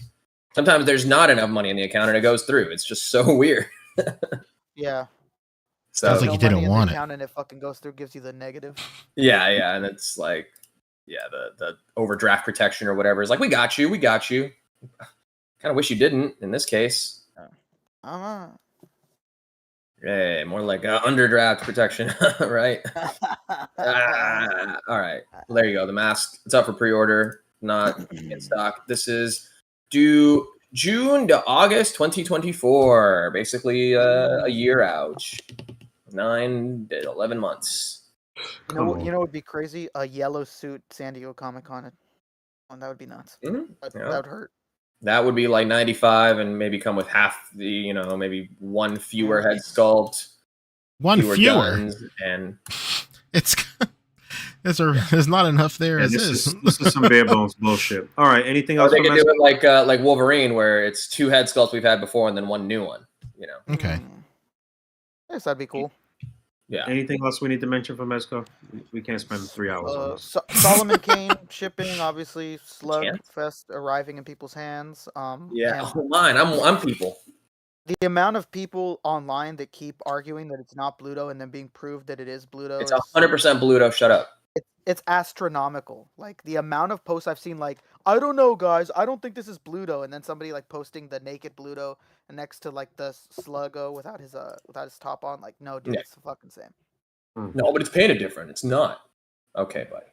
Sometimes there's not enough money in the account and it goes through. It's just so weird. Yeah. So, sounds like you didn't want it. And it fucking goes through, gives you the negative. Yeah, and it's like, the overdraft protection or whatever is like, we got you. Kind of wish you didn't in this case. Hey, more like underdraft protection, right? All right. Well, there you go. The mask. It's up for pre-order. Not in stock. This is due June to August 2024. Basically a year out. 9 to 11 months. You know what would be crazy? A yellow suit San Diego Comic-Con. That would be nuts. That would hurt. That would be like 95 and maybe come with half the, you know, maybe one fewer head sculpt. One fewer? And there's not enough there as is. This is some bare bones bullshit. All right, anything else? They could do it like Wolverine, where it's 2 head sculpts we've had before and then 1 new one, you know. Okay. Yes, that'd be cool. Yeah. Anything else we need to mention for Mezco? We can't spend 3 hours on this. Solomon Kane shipping, obviously. Slugfest arriving in people's hands. Mine. I'm people. The amount of people online that keep arguing that it's not Bluto and then being proved that it is Bluto. It's 100% Bluto. Shut up. It's astronomical. Like the amount of posts I've seen, like, I don't know, guys. I don't think this is Bluto, and then somebody like posting the naked Bluto next to like the Sluggo without his top on. Like, no, dude, it's the fucking same. No, but it's painted different. It's not. Okay, buddy.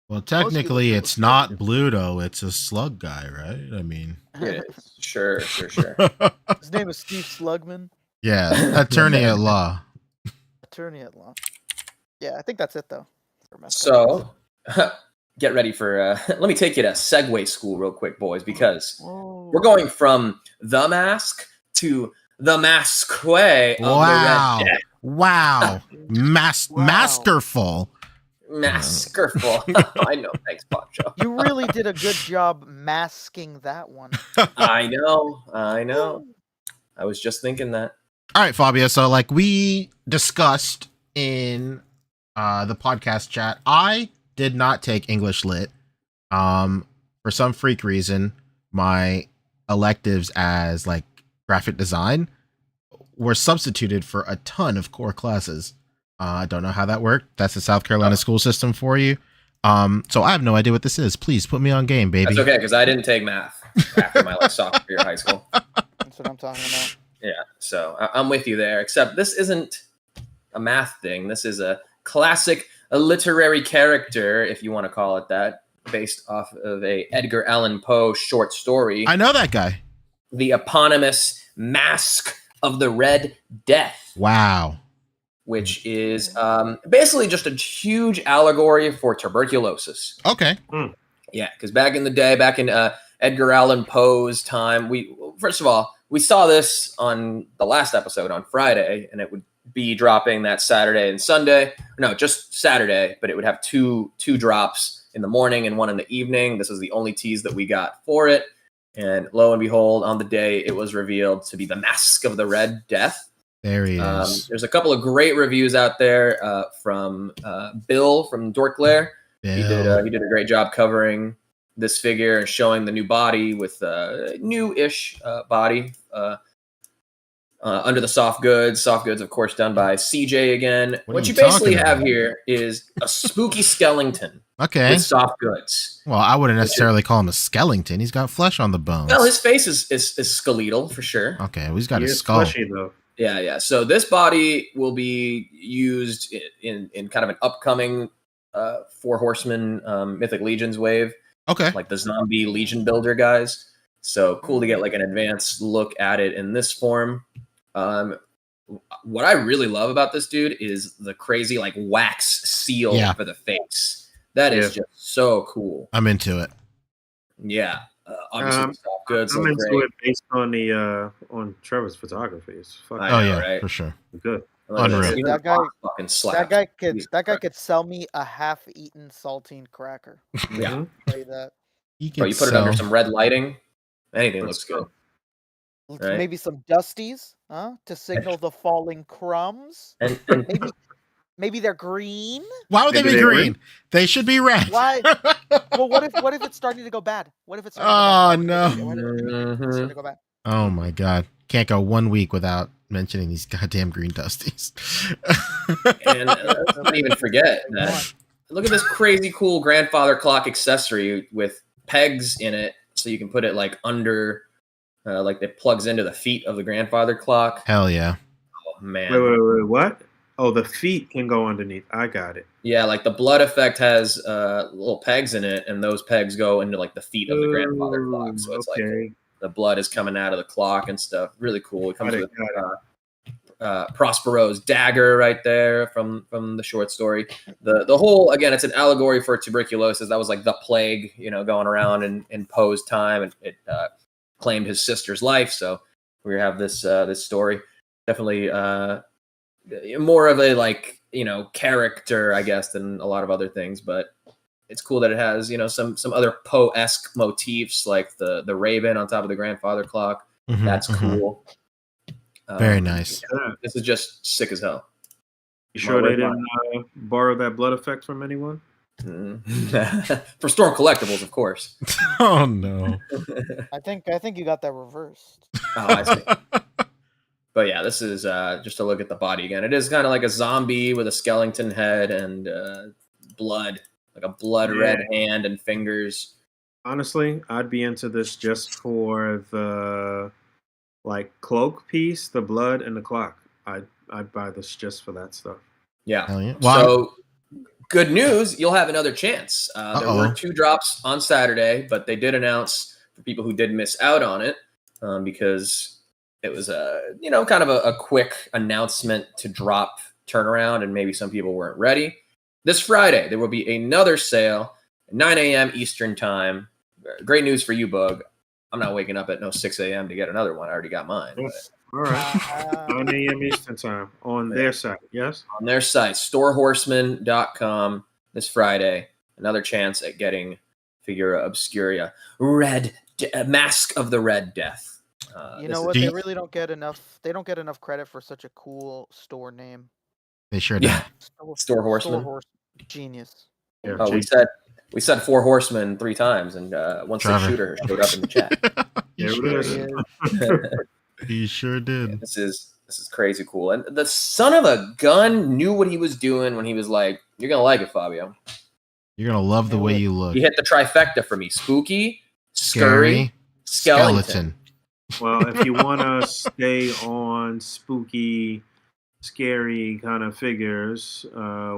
Well, technically, it's not Bluto. It's a slug guy, right? I mean, it is. Sure. His name is Steve Slugman. Yeah, attorney at law. Attorney at law. Yeah, I think that's it though. So, get ready for. Let me take you to Segway school real quick, boys, because we're going from the mask to the masqué of Wow. the Red Death. Wow. Masterful. Masterful. I know. Thanks, Pancho. You really did a good job masking that one. I know. I was just thinking that. All right, Fabio. So, like we discussed in the podcast chat, I did not take English Lit. For some freak reason, my electives as like graphic design were substituted for a ton of core classes. I don't know how that worked. That's the South Carolina school system for you. So I have no idea what this is. Please put me on game, baby. That's okay, because I didn't take math after my sophomore year of high school. That's what I'm talking about. Yeah, so I'm with you there, except this isn't a math thing. This is a classic, a literary character, if you want to call it that, based off of a Edgar Allan Poe short story. I know that guy. The eponymous Mask of the Red Death. Wow. Which is basically just a huge allegory for tuberculosis. Okay. Yeah, because back in the day, back in Edgar Allan Poe's time, first of all, we saw this on the last episode on Friday, and it would be dropping that Saturday and Sunday. No, just Saturday, but it would have two drops in the morning and one in the evening. This was the only tease that we got for it. And lo and behold, on the day, it was revealed to be the Mask of the Red Death. There he is. There's a couple of great reviews out there from Bill from Dorklair. He did a great job covering this figure and showing the new body with new-ish body under the soft goods. Soft goods, of course, done by CJ again. What you basically have here is a spooky skeleton. Okay. With soft goods. Well, I wouldn't necessarily call him a skeleton. He's got flesh on the bones. Well, his face is skeletal for sure. Okay, well, he's got a skull. Fleshy, though. Yeah. So this body will be used in kind of an upcoming Four Horsemen Mythic Legions wave. Okay. Like the zombie Legion builder guys. So cool to get like an advanced look at it in this form. What I really love about this dude is the crazy like wax seal for the face. That is just so cool. I'm into it. Yeah. Obviously, the soft goods. I'm into it based on the on Trevor's photography. It's fucking right? For sure. Good. Unreal. That guy could sell me a half-eaten saltine cracker. Yeah. Say that. You put it under some red lighting. Anything looks good. Right? Maybe some dusties, to signal the falling crumbs. And maybe they're green. Why would they be green? They should be red. Why? Well, what if it's starting to go bad? What if it's starting to go bad? Oh my god. Can't go 1 week without mentioning these goddamn green dusties. And let's not even forget that. Look at this crazy cool grandfather clock accessory with pegs in it, so you can put it like under, like it plugs into the feet of the grandfather clock. Hell yeah! Oh man! Wait, what? Oh, the feet can go underneath. I got it. Yeah, like the blood effect has little pegs in it, and those pegs go into like the feet of the grandfather clock. So it's like the blood is coming out of the clock and stuff. Really cool. It comes with Prospero's dagger right there from the short story. The whole, again, it's an allegory for tuberculosis. That was like the plague, going around in Poe's time, and it claimed his sister's life. So we have this story. Definitely more of a like character, I guess, than a lot of other things, but it's cool that it has some other Poe-esque motifs like the raven on top of the grandfather clock. That's cool. Very nice. This is just sick as hell. You sure they didn't borrow that blood effect from anyone? For Storm Collectibles, of course. Oh no. I think you got that reversed. Oh, I see. But yeah, this is just to look at the body again. It is kind of like a zombie with a skeleton head and blood, like a blood red hand and fingers. Honestly, I'd be into this just for the cloak piece, the blood, and the clock. I'd buy this just for that stuff. Yeah. So good news, you'll have another chance. There were 2 drops on Saturday, but they did announce for people who did miss out on it because it was kind of a quick announcement to drop turnaround, and maybe some people weren't ready. This Friday, there will be another sale, 9 a.m. Eastern time. Great news for you, Boog. I'm not waking up at 6 a.m. to get another one. I already got mine. Yes. All right. 9 a.m. Eastern time on their site. Yes. On their site, storehorseman.com this Friday. Another chance at getting Figura Obscuria Mask of the Red Death. You know what? They really don't get enough. They don't get enough credit for such a cool store name. They sure do. Store Horseman. Genius. Yeah, Oh, we said 4 horsemen 3 times, and once the shooter showed up in the chat. He sure did. Yeah, this is crazy cool. And the son of a gun knew what he was doing when he was like, "You're gonna like it, Fabio. You're gonna love the way you look." He hit the trifecta for me: spooky, scary, skeleton. Well, if you want to stay on spooky, scary kind of figures,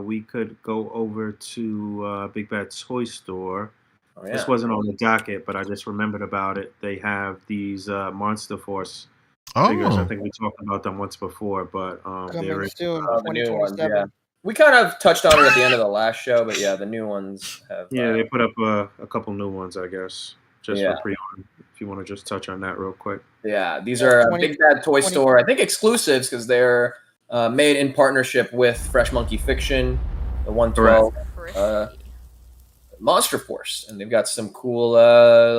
we could go over to Big Bad Toy Store. Oh, yeah. This wasn't on the docket, but I just remembered about it. They have these Monster Force figures. I think we talked about them once before, but coming soon, the new ones. Yeah. We kind of touched on it at the end of the last show, but yeah, the new ones have. Yeah, they put up a couple new ones, I guess, just for pre-order. If you want to just touch on that real quick. Yeah, these are Big Bad Toy Store, I think exclusives because they're made in partnership with Fresh Monkey Fiction, the 112 Monster Force, and they've got some cool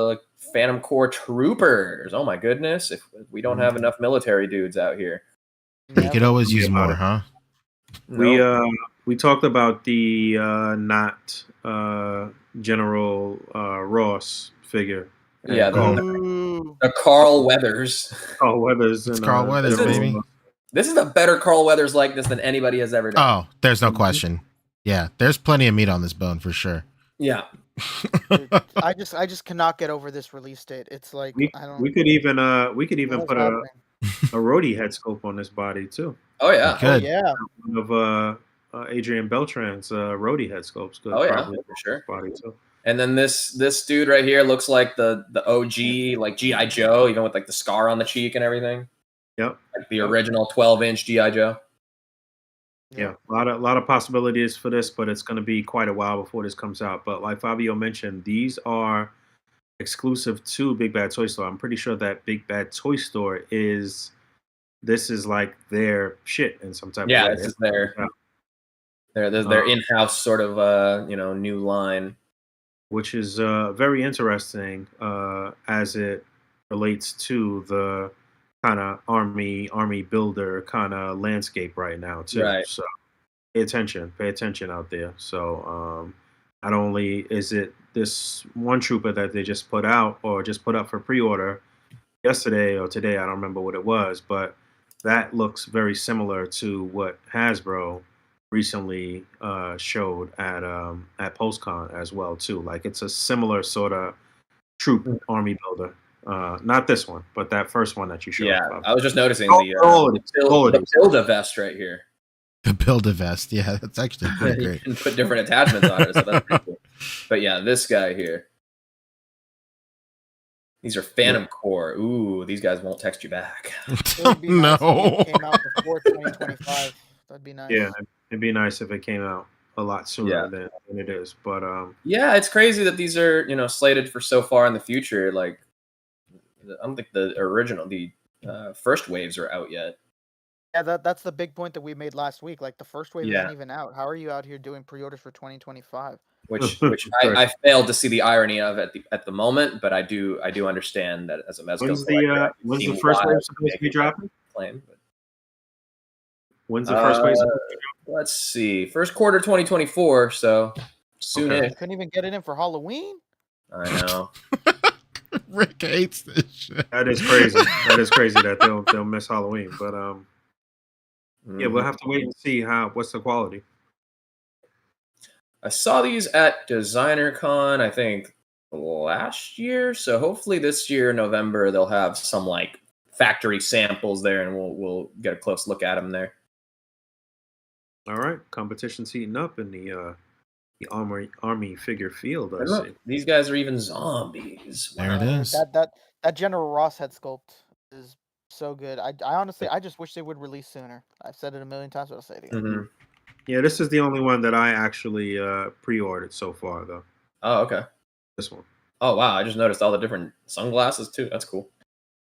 like Phantom Corps troopers. Oh my goodness! If we don't have enough military dudes out here, you could always use more, huh? We talked about the not General Ross figure. Yeah, the Carl Weathers. Carl Weathers. It's Carl Weathers, baby. This is a better Carl Weathers likeness than anybody has ever done. Oh, there's no question. Yeah, there's plenty of meat on this bone for sure. Yeah. Dude, I just cannot get over this release date. It's like we could even put a roadie head scope on this body too. Oh yeah. Oh yeah. Of Adrian Beltran's roadie head scopes. Oh yeah, for sure. Body too. And then this dude right here looks like the OG, like G.I. Joe, even with like the scar on the cheek and everything. Yep. Like the original 12-inch G.I. Joe. Yeah, a lot of possibilities for this, but it's going to be quite a while before this comes out. But like Fabio mentioned, these are exclusive to Big Bad Toy Store. I'm pretty sure that Big Bad Toy Store is like their shit in some type of way. Yeah, this is their in-house sort of new line. Which is very interesting as it relates to the kind of army builder kind of landscape right now too. Right. So pay attention out there. So not only is it this one trooper that they just put out or just put up for pre-order yesterday or today, I don't remember what it was, but that looks very similar to what Hasbro recently showed at PostCon as well too. Like it's a similar sort of troop army builder. Not this one, but that first one that you showed. Yeah, I was just noticing the Build-A-Vest right here. The Build-A-Vest, yeah, that's actually pretty great. You can put different attachments on it, so that's pretty cool. But yeah, this guy here. These are Phantom Corps. Ooh, these guys won't text you back. No. Came out before 2025. That'd be nice. Yeah, it'd be nice if it came out a lot sooner than it is. But yeah, it's crazy that these are slated for so far in the future. Like, I don't think the first waves are out yet. Yeah, that's the big point that we made last week. Like the first wave isn't even out. How are you out here doing pre-orders for 2025? Which I failed to see the irony of at the moment, but I do understand that as a Mezco collector. When's the first wave supposed to be dropping? When's the first wave? Let's see, first quarter 2024. So soon. You couldn't even get it in for Halloween. I know. Rick hates this shit. That is crazy. that they'll miss Halloween, but yeah, we'll have to wait and see what's the quality. I saw these at Designer Con, I think last year. So hopefully this year, November, they'll have some like factory samples there, and we'll get a close look at them there. All right, competition's heating up in the army figure field. I see. These guys are even zombies. There it is. That General Ross head sculpt is so good. I honestly, I just wish they would release sooner. I've said it a million times, but I'll say it again. Mm-hmm. Yeah, this is the only one that I actually pre-ordered so far, though. Oh, okay. This one. Oh, wow. I just noticed all the different sunglasses, too. That's cool.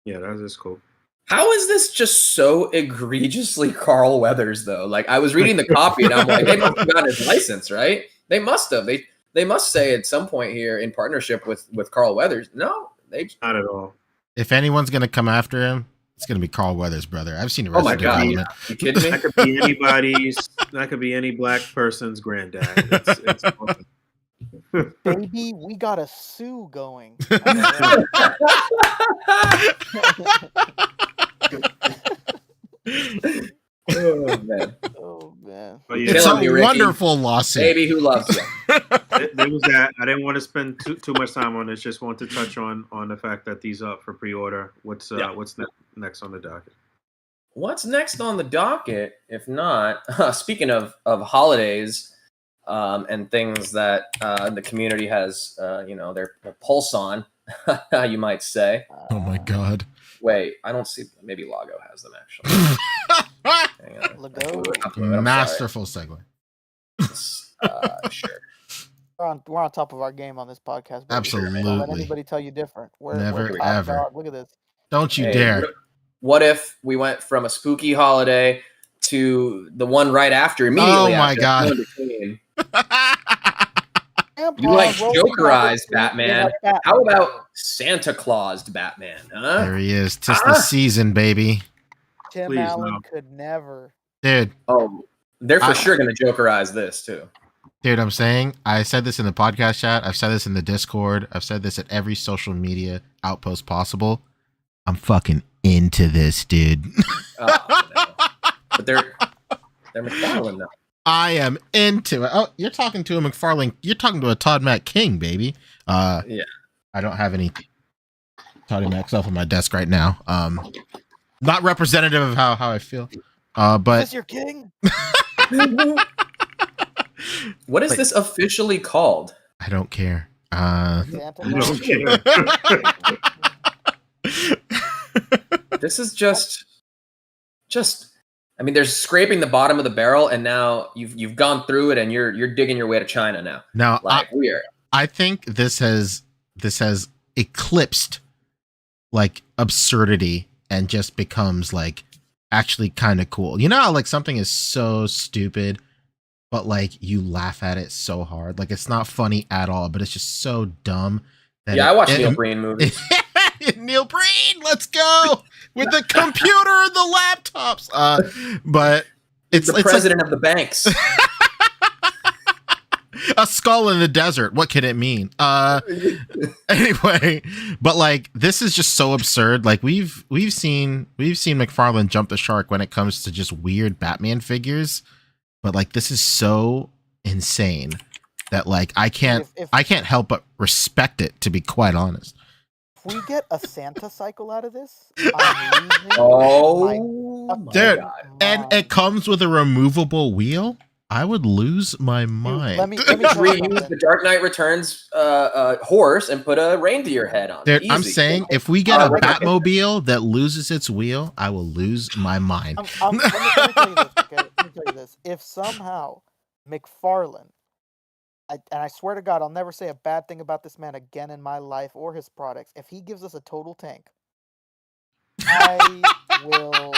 Yeah, that is cool. How is this just so egregiously Carl Weathers, though? Like, I was reading the copy, and I'm like, they must have gotten his license, right? They must have. They must say at some point here in partnership with Carl Weathers. No, they Not at all. If anyone's gonna come after him, it's gonna be Carl Weathers, brother. I've seen the Oh rest my of the God. development. You kidding me? That could be anybody's. That could be any black person's granddad. It's awesome. Baby, we got a Sue going. Oh, man. Oh man. But yeah, It's Killing me, a Ricky. wonderful lawsuit. Baby who loves you. there was that. I didn't want to spend too much time on this. Just want to touch on the fact that these are up for pre-order. What's next on the docket? What's next on the docket? If not, speaking of holidays and things that the community has, their pulse on, you might say. Oh my god. Wait, I don't see. Maybe Lago has them actually. Hang on. Lago. I'm Masterful segue. sorry. Sure. We're on top of our game on this podcast. Baby. Absolutely. Don't let anybody tell you different. Never, we're top ever. dog. Look at this. Don't you Hey, dare. What if we went from a spooky holiday to the one right after immediately? Oh my after, God. in between? You like Jokerized Batman. How about Santa Claused Batman? Huh? There he is. 'Tis the season, baby. Tim Please, Allen no. could never. Dude, Oh, they're for sure going to Jokerize this too. I'm saying, I said this in the podcast chat. I've said this in the Discord. I've said this at every social media outpost possible. I'm fucking into this, dude. Oh, no. But they're McFarlane now. I am into it. Oh, you're talking to a McFarlane. You're talking to a Todd Mac King, baby. Yeah. I don't have any Todd Mac stuff on my desk right now. Not representative of how I feel. Is But this your king? What is this officially called? I don't care. Santa You Claus? don't care. This is just. I mean, there's scraping the bottom of the barrel, and now you've gone through it, and you're digging your way to China now. Now, Like we are. I think this has eclipsed like absurdity and just becomes like actually kind of cool. You know how like something is so stupid, but like you laugh at it so hard. Like it's not funny at all, but it's just so dumb. That Yeah, I watch Neil Breen movies. Neil Breen, let's go with the computer and the laptops. But it's the like president of the banks. a skull in the desert. What can it mean? Anyway, but like this is just so absurd. Like we've seen McFarlane jump the shark when it comes to just weird Batman figures, but like this is so insane that like I can't help but respect it, to be quite honest. If we get a Santa cycle out of this, I'm losing Oh, my Dude, fucking and mind. it comes with a removable wheel. I would lose my mind. Let me tell you reuse the something. Dark Knight Returns horse and put a reindeer head on. Dude, I'm Easy. saying if we get a Right. Batmobile that loses its wheel, I will lose my mind. Let me tell you this, okay? Let me tell you this. If somehow McFarlane, and I swear to God, I'll never say a bad thing about this man again in my life or his products. If he gives us a total tank, I will.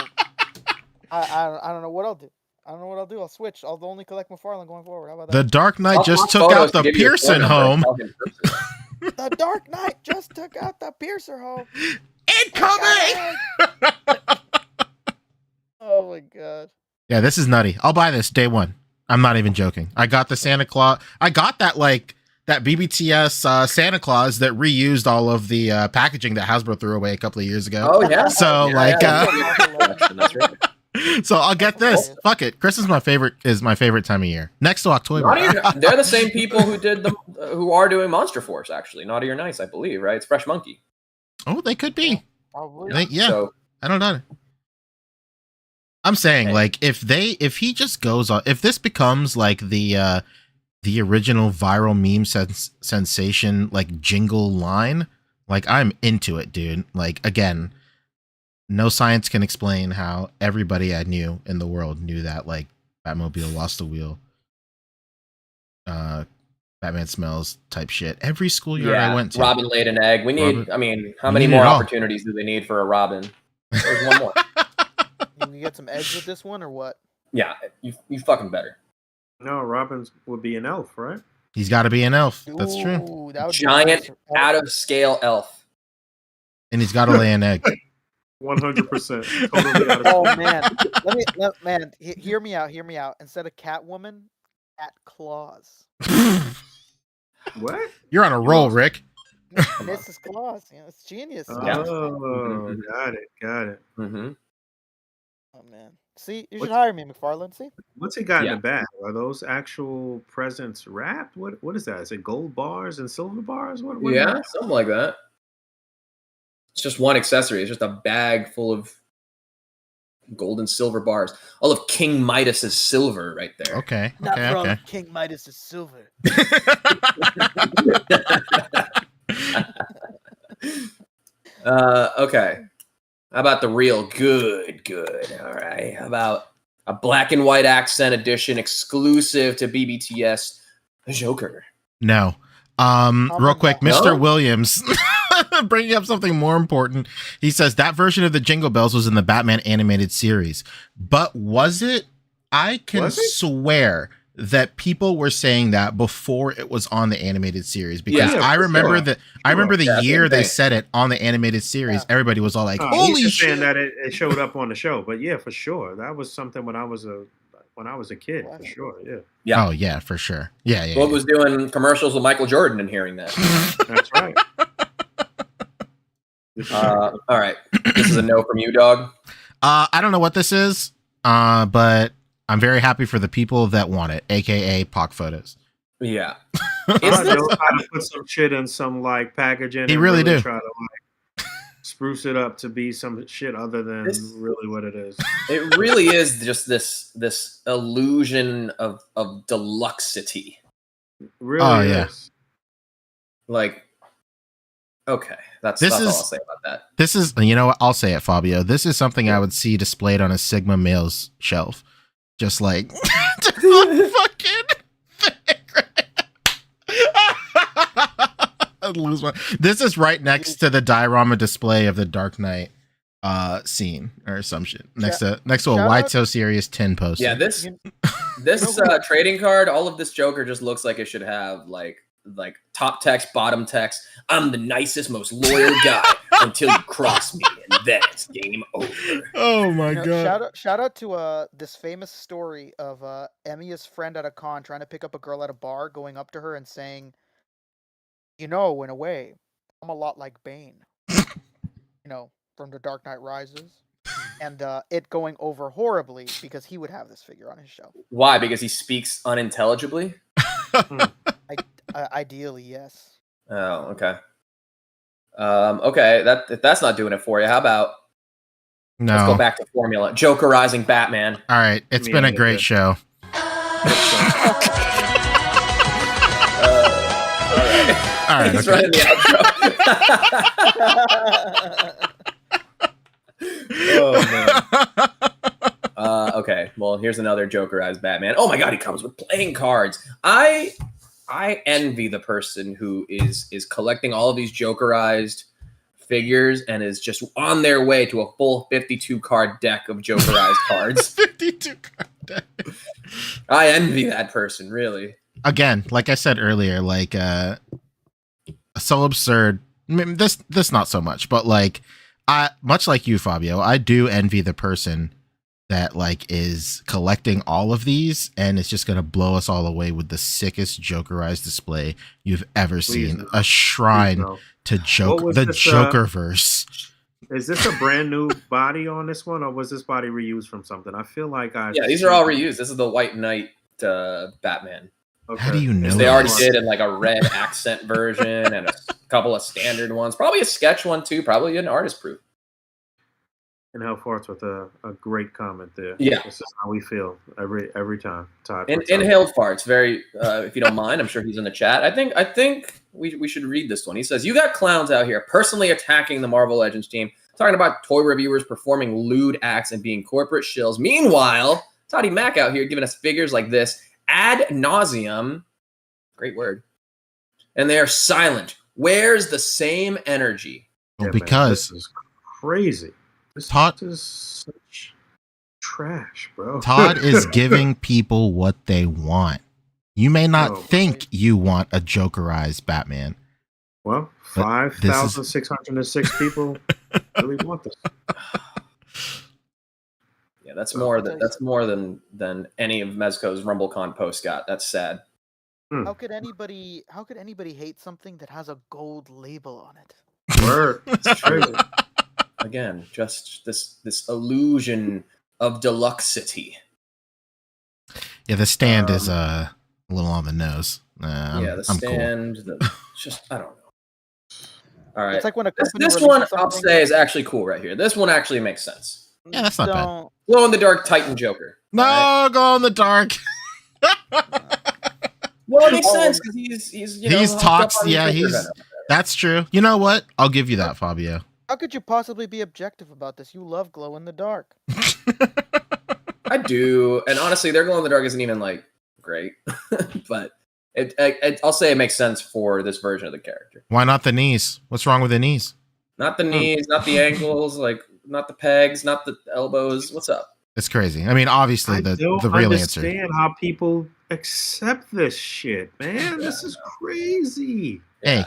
I don't know what I'll do. I'll switch. I'll only collect McFarlane going forward. How about The that? Dark Knight I'll just post took photos out to the give you a Pearson phone number. home. The Dark Knight just took out the Piercer home. Incoming! Oh my God. Yeah, this is nutty. I'll buy this day one. I'm not even joking. I got the Santa Claus. I got that BBTS Santa Claus that reused all of the packaging that Hasbro threw away a couple of years ago. Oh yeah. So Yeah, like, that's right. so I'll get this. Fuck it. Christmas is my favorite time of year. Next to OcTOYber. They're the same people who did who are doing Monster Force, actually. Naughty or Nice, I believe, right? It's Fresh Monkey. Oh, they could be. Probably. Yeah, So, I don't know. I'm saying Hey. like if he just goes on, if this becomes like the original viral meme sensation like jingle line, like I'm into it, dude. Like again, no science can explain how everybody I knew in the world knew that like Batmobile lost the wheel. Batman smells type shit. Every schoolyard I went to. Robin laid an egg. We need. Robin- I mean, how we many need more it all. opportunities do they need for a Robin? There's one more. You get some eggs with this one or what? Yeah, you fucking better. No, Robin would be an elf, right? He's got to be an elf. That's true. Ooh, that would be Giant, nice. out of scale elf. And he's got to lay an egg. 100%. Totally out of Oh man, hear me out. Hear me out. Instead of Catwoman, Cat Claws. What? You're on a roll, Rick. Mrs. Claus. Yeah, it's genius. Oh, Yeah. got it. Mm-hmm. Oh man. See, you should hire me, McFarlane. See? What's he got Yeah. in the bag? Are those actual presents wrapped? What is that? Is it gold bars and silver bars? What is Yeah, that? something like that. It's just one accessory. It's just a bag full of gold and silver bars. All of King Midas's silver right there. Okay. Not Okay. for all Okay. of King Midas is silver. Okay. How about the real good? All right. How about a black and white accent edition exclusive to BBTS, Joker? No. Real quick, No? Mr. Williams bringing up something more important. He says that version of the Jingle Bells was in the Batman animated series, but was it? I can Was it? swear that people were saying that before it was on the animated series because Yeah, I for remember sure. that. I remember the Yeah, same year they thing. said it on the animated series. Yeah. Everybody was all like, He's "Holy just saying shit!" that it showed up on the show, but yeah, for sure, that was something when I was a kid, for sure. Yeah, Yeah. Oh yeah, for sure. Yeah, yeah. Boog yeah. was doing commercials with Michael Jordan and hearing that. that's right. All right. This is a no from you, dog. I don't know what this is, but I'm very happy for the people that want it, aka POC photos. Yeah. I Is this, know how to put some shit in some like packaging. He and really do. try to like spruce it up to be some shit other than This- really what it is. it really is just this illusion of deluxity. Really Oh, yeah. is. Like, okay, that's This all I'll is- say about that. This is, you know what? I'll say it, Fabio. This is something I would see displayed on a Sigma male's shelf. Just like, just a fucking thing. I'd lose my. This is right next to the diorama display of the Dark Knight scene or some shit. Next to a shout Why out- So Serious 10 poster. Yeah, this You- this trading card, all of this Joker just looks like it should have like top text, bottom text. I'm the nicest, most loyal guy until you cross me, and then it's game over. Oh my You know, god. shout out to this famous story of Emiya's friend at a con trying to pick up a girl at a bar, going up to her and saying, "You know, in a way, I'm a lot like Bane." You know, from The Dark Knight Rises, and it going over horribly because he would have this figure on his shelf. Why? Because he speaks unintelligibly? Ideally, yes. Oh, okay. Okay, if that's not doing it for you, how about let's go No. back to formula. Jokerizing Batman. All right. It's been a great show. All right. He's Okay. running the outro. Oh man. Okay. Well, here's another Jokerized Batman. Oh my god, he comes with playing cards. I envy the person who is collecting all of these Jokerized figures and is just on their way to a full 52 card deck of Jokerized cards. 52 card deck. I envy that person, really. Again, like I said earlier, like so absurd. I mean, this not so much, but like I much like you, Fabio, I do envy the person that like is collecting all of these and it's just gonna blow us all away with the sickest Jokerized display you've ever seen. no. A shrine No. to Joker, What was the this, Jokerverse. Is this a brand new body on this one, or was this body reused from something? I feel like Yeah, these are all reused. This is the White Knight Batman. Okay. How do you know They already this? did in like a red accent version and a couple of standard ones. Probably a sketch one too. Probably an artist proof. And Hellfarts with a great comment there. Yeah. This is how we feel every time. Todd, And what's up? inhaled farts. Very. If you don't mind, I'm sure he's in the chat. I think we should read this one. He says, "You got clowns out here personally attacking the Marvel Legends team. talking about toy reviewers performing lewd acts and being corporate shills. Meanwhile, Toddy Mac out here giving us figures like this ad nauseum. Great word. And they are silent. Where's the same energy? Well, Yeah, because man, this is crazy. This is such trash, bro. Todd is giving people what they want. You may not think you want a Jokerized Batman. Well, But 5,606 people really want this. Yeah, that's more than any of Mezco's RumbleCon posts got. That's sad. How could anybody hate something that has a gold label on it? Word. It's true. Again, just this illusion of deluxity. Yeah, the stand is a little on the nose. The stand, cool. I don't know. All right, It's like when a this one I'll say is actually cool right here. This one actually makes sense. Yeah, that's not bad. Glow in the dark Titan Joker. No, right? Glow in the dark. Well, it makes sense because he's talks. Yeah, that's true. You know what? I'll give you that, Fabio. How could you possibly be objective about this? You love glow in the dark. I do, and honestly, their glow in the dark isn't even like great, but I'll say it makes sense for this version of the character. Why not the knees? What's wrong with the knees? Not the knees, not the ankles, like not the pegs, not the elbows. What's up? It's crazy. I mean, obviously, the real answer. I understand how people accept this shit, man. This is crazy. Hey,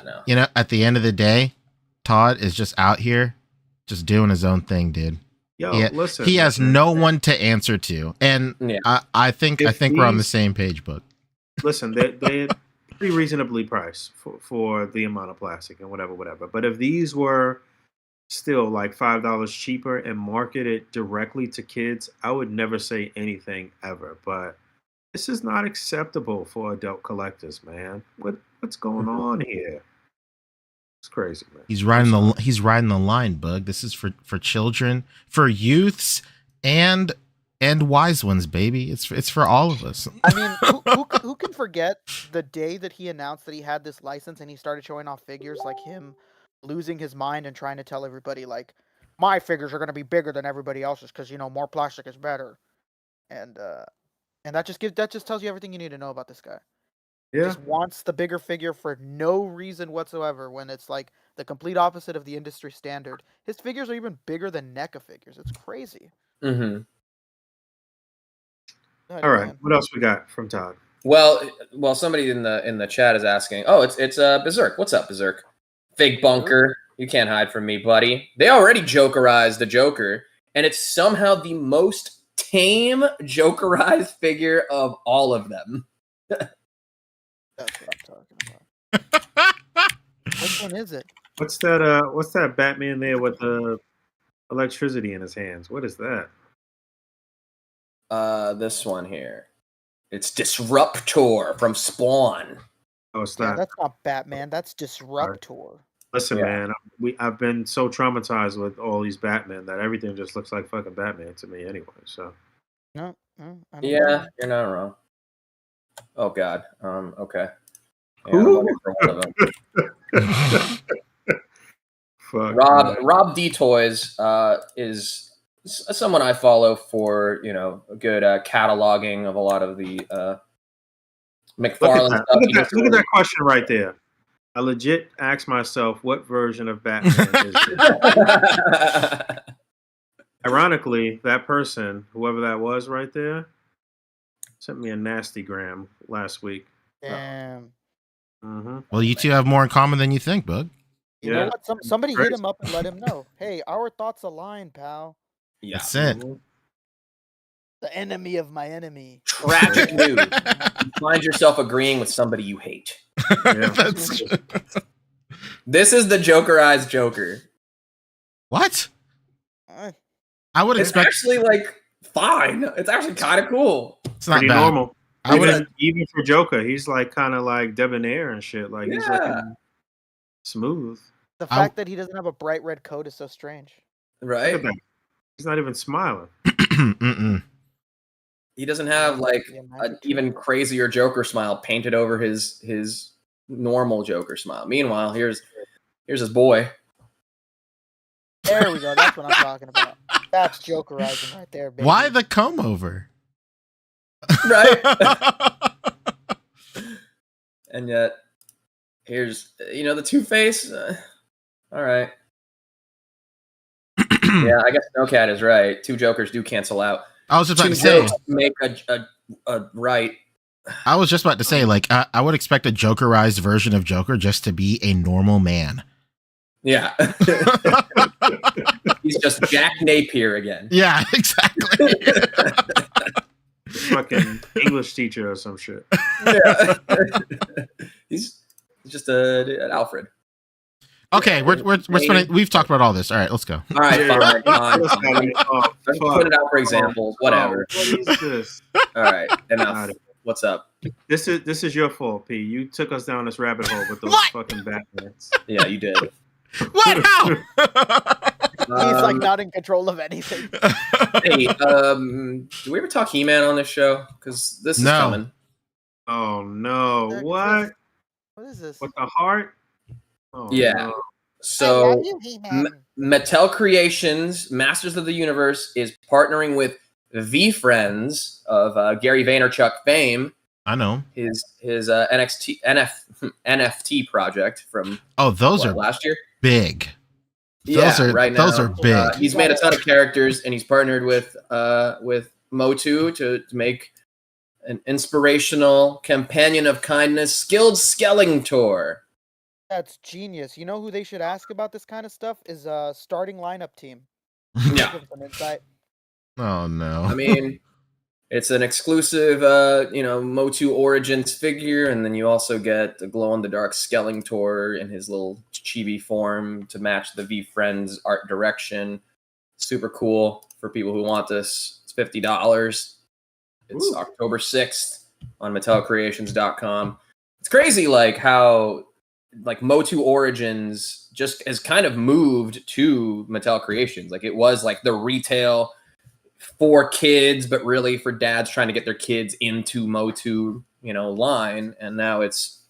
at the end of the day, Todd is just out here, just doing his own thing, dude. Yo, listen. He has no one to answer to, and I think we're on the same page, Boog. Listen, they're pretty reasonably priced for the amount of plastic and whatever. But if these were still like $5 cheaper and marketed directly to kids, I would never say anything ever. But this is not acceptable for adult collectors, man. What's going on here? It's crazy, man. He's riding the line, Boog. This is for children, for youths, and wise ones, baby. It's for all of us. I mean, who can forget the day that he announced that he had this license and he started showing off figures like him losing his mind and trying to tell everybody like my figures are going to be bigger than everybody else's because more plastic is better, and that just tells you everything you need to know about this guy. Yeah. Just wants the bigger figure for no reason whatsoever when it's like the complete opposite of the industry standard. His figures are even bigger than NECA figures. It's crazy. Mm-hmm. All right, what else we got from Todd? Well, somebody in the chat is asking. Oh, it's Berserk. What's up, Berserk? Fake bunker. You can't hide from me, buddy. They already Jokerized the Joker, and it's somehow the most tame Jokerized figure of all of them. That's what I'm talking about. Which one is it? What's that Batman there with the electricity in his hands? What is that? This one here. It's Disruptor from Spawn. Oh, it's not. That's not Batman. That's Disruptor. Right. Listen, man, I've been so traumatized with all these Batman that everything just looks like fucking Batman to me anyway. So. No. Yeah, you're not wrong. Oh God. Okay. Yeah, I'm looking for one of them. Fuck, Rob D Toys is someone I follow for a good cataloging of a lot of the McFarlane stuff. Look at that question right there. I legit asked myself, what version of Batman is it? Ironically, that person, whoever that was right there, sent me a nasty gram last week. Damn. Mm-hmm. Well, you two have more in common than you think, Boog. You know what? Somebody hit him up and let him know. Hey, our thoughts align, pal. Yeah. That's it. The enemy of my enemy. Tragic news. You find yourself agreeing with somebody you hate. Yeah. That's true. This is the Jokerized Joker. What? I would expect. It's actually like fine. It's actually kind of cool. It's not pretty bad. normal. I would Even for Joker, he's like kind of like debonair and shit. Like he's looking smooth. The fact that he doesn't have a bright red coat is so strange. Right? Look at that. He's not even smiling. He doesn't have like an even crazier Joker smile painted over his normal Joker smile. Meanwhile, here's his boy. There we go. That's what I'm talking about. That's Jokerizing right there, baby. Why the comb over? Right. And yet, here's the Two-Face. All right. Yeah, I guess No Cat is right. Two Jokers do cancel out. I was just about Two to say. jokes make a right. I was just about to say, like, I would expect a Jokerized version of Joker just to be a normal man. Yeah. He's just Jack Napier again. Yeah, exactly. Fucking English teacher or some shit. Yeah. He's just an Alfred. Okay, we're spending. We've talked about all this. All right, let's go. All right, fine. Oh, Let's put it out for examples. Whatever. What is this? All right, enough. What's up? This is your fault, P. You took us down this rabbit hole with those fucking Batmens. Yeah, you did. What? How? He's like not in control of anything. Hey, do we ever talk He-Man on this show? Because this is coming. Oh no! What? What is this? With the heart? Oh, Yeah. no. So Mattel Creations, Masters of the Universe, is partnering with V-Friends of Gary Vaynerchuk fame. I know his NFT project from those are last year. Big. Those are big. He's made a ton of characters, and he's partnered with Motu to make an inspirational companion of kindness, skilled Skeletor. That's genius. You know who they should ask about this kind of stuff is starting lineup team. Yeah. Give some insight. Oh no. I mean, it's an exclusive, Motu Origins figure, and then you also get the glow-in-the-dark Skeletor in his little chibi form to match the V-Friends art direction. Super cool for people who want this. It's $50. It's October 6th on MattelCreations.com. It's crazy, like, how Motu Origins just has kind of moved to Mattel Creations. Like, it was like the retail for kids, but really for dads trying to get their kids into Motu, line. And now it's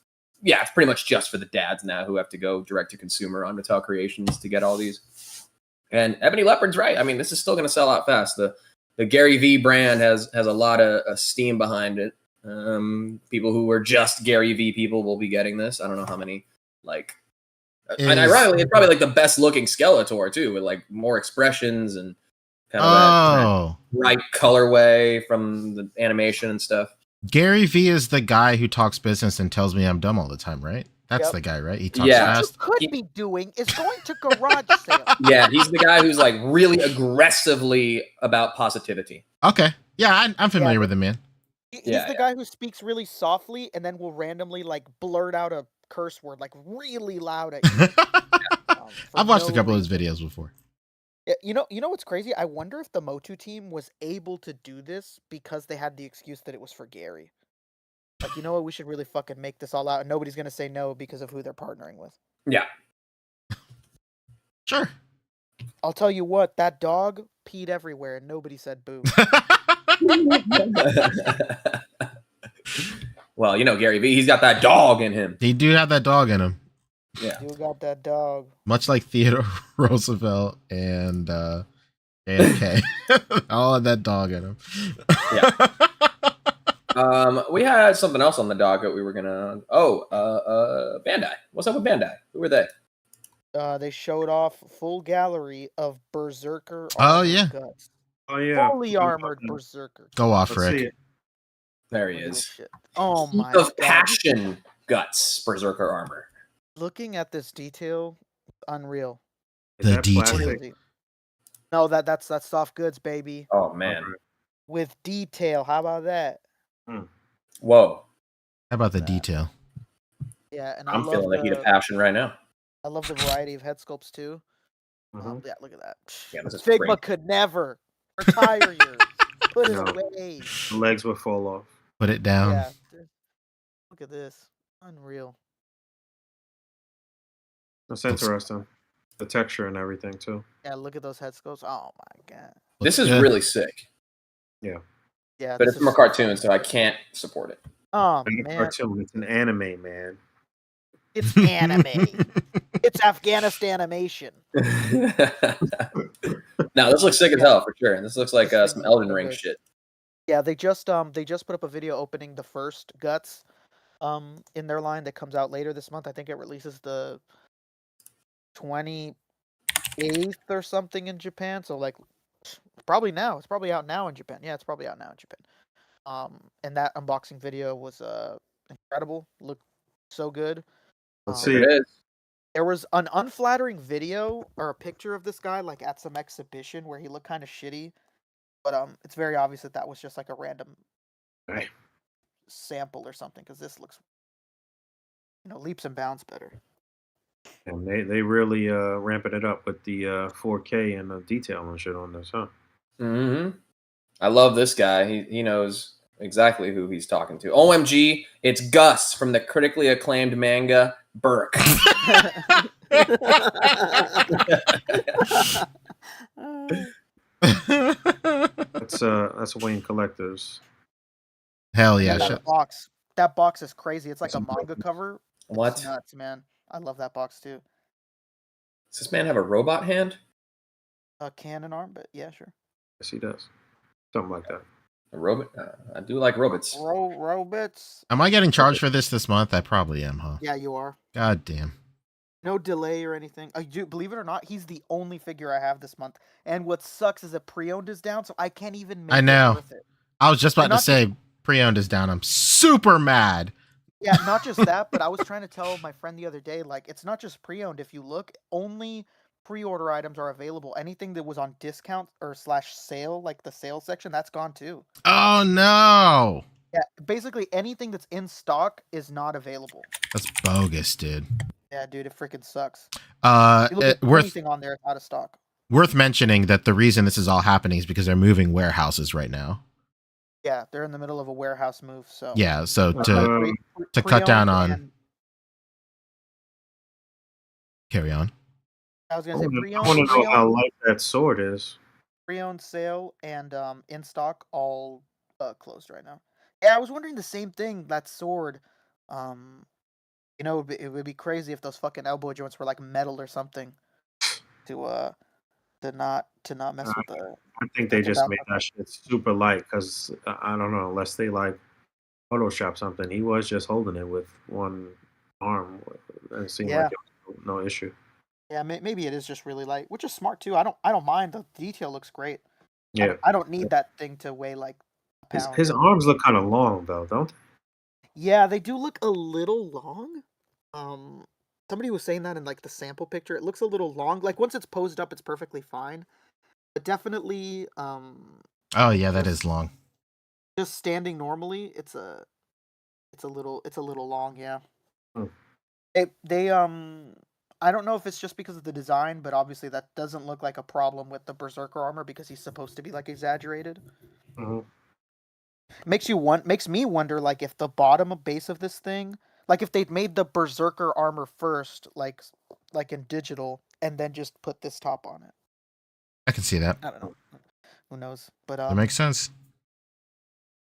pretty much just for the dads now who have to go direct to consumer on Mattel Creations to get all these. And Ebony Leopard's right. I mean, this is still going to sell out fast. The Gary V brand has a lot of steam behind it. People who were just Gary V people will be getting this. I don't know how many, and ironically, it's probably the best looking Skeletor too, with more expressions and kind of that right colorway from the animation and stuff. Gary V is the guy who talks business and tells me I'm dumb all the time, right? That's the guy, right? He talks fast. What you could be doing is going to garage sale. Yeah, he's the guy who's really aggressively about positivity. Okay. Yeah, I'm familiar with him, man. He's the guy who speaks really softly and then will randomly blurt out a curse word really loud at you. I've watched a couple of his videos before. Yeah, you know what's crazy? I wonder if the Motu team was able to do this because they had the excuse that it was for Gary. You know what? We should really fucking make this all out, and nobody's gonna say no because of who they're partnering with. Yeah. Sure. I'll tell you what, that dog peed everywhere, and nobody said boo. Well, Gary V, he's got that dog in him. He do have that dog in him. Yeah. You got that dog. Much like Theodore Roosevelt and JFK. All had that dog in him. Yeah. We had something else on the docket we were gonna. Bandai. What's up with Bandai? Who were they? They showed off full gallery of Berserker. Guts. Oh yeah. Fully armored Berserker. Go off, Rick. There he is. Oh my god. Of God. passion guts Berserker armor. Looking at this detail, unreal. The detail. Crazy. No, that's soft goods, baby. Oh man. With detail. How about that? Whoa. How about the detail? Yeah, and I'm feeling the heat of passion right now. I love the variety of head sculpts too. Mm-hmm. Yeah, look at that. Yeah, this is Figma great. could never retire yours. Put it away. The legs would fall off. Put it down. Yeah. Look at this. Unreal. That's interesting. The texture and everything too. Yeah, look at those head sculpts. Oh my god. This is really sick. Yeah. Yeah. But it's from a cartoon, so I can't support it. Oh It's a man. cartoon. It's an anime, man. It's anime. It's Afghanistan animation. Now this looks sick as hell for sure. This looks like This some thing Elden looks Ring good. shit. Yeah, they just put up a video opening the first Guts in their line that comes out later this month. I think it releases the 28th or something in Japan. So like probably now. It's probably out now in Japan. Yeah, it's probably out now in Japan. And that unboxing video was incredible. Looked so good. Let's There see it it. is. There was an unflattering video or a picture of this guy like at some exhibition where he looked kind of shitty, but it's very obvious that that was just like a random Right. sample or something because this looks, leaps and bounds better. And they really ramping it up with the 4K and the detail and shit on this, huh? Mm-hmm. I love this guy. He knows exactly who he's talking to. OMG, it's Gus from the critically acclaimed manga Burke. That's Wayne Collectors. Hell And yeah! then Shit. that box is crazy. It's like a It's manga important. cover. What? It's nuts, man. I love that box too. Does this man have a robot hand? A cannon arm, but yeah, sure. Yes, he does. Something like that. A robot? I do like robots. Robots. Am I getting charged for this month? I probably am, huh? Yeah, you are. God damn. No delay or anything. Believe it or not, he's the only figure I have this month. And what sucks is that pre-owned is down, so I can't even make I know. it worth it. I was just about And to not say pre-owned is down. I'm super mad. Yeah, not just that, but I was trying to tell my friend the other day, like, it's not just pre-owned. If you look, only pre-order items are available. Anything that was on discount or /sale, like the sale section, that's gone too. Oh no. Yeah, basically anything that's in stock is not available. That's bogus, dude. Yeah, dude, it freaking sucks. You look at Worth anything on there, it's out of stock. mentioning that the reason this is all happening is because they're moving warehouses right now. Yeah, they're in the middle of a warehouse move, so Yeah, so to cut pre-owned down on and- carry on. I was gonna I say want to pre-owned, know how light that sword is. pre-owned sale and in stock all closed right now. Yeah, I was wondering the same thing. That sword, it would be crazy if those fucking elbow joints were like metal or something to not mess with the. I think they That's just about made the- that shit super light because I don't know, unless they like Photoshop something. He was just holding it with one arm, and it seemed like it was no issue. Yeah, maybe it is just really light, which is smart too. I don't mind. The detail looks great. Yeah, I don't need that thing to weigh like a pound. his arms look kind of long though, don't they? Yeah, they do look a little long. Somebody was saying that in like the sample picture. It looks a little long. Like once it's posed up, it's perfectly fine. But definitely, Oh yeah, that is long. just standing normally, it's a little long. Yeah. Hmm. They I don't know if it's just because of the design, but obviously that doesn't look like a problem with the Berserker armor because he's supposed to be like exaggerated. Mhm. Makes me wonder like if the base of this thing, like if they'd made the Berserker armor first, like in digital, and then just put this top on it. I can see that. I don't know. Who knows? But That makes sense.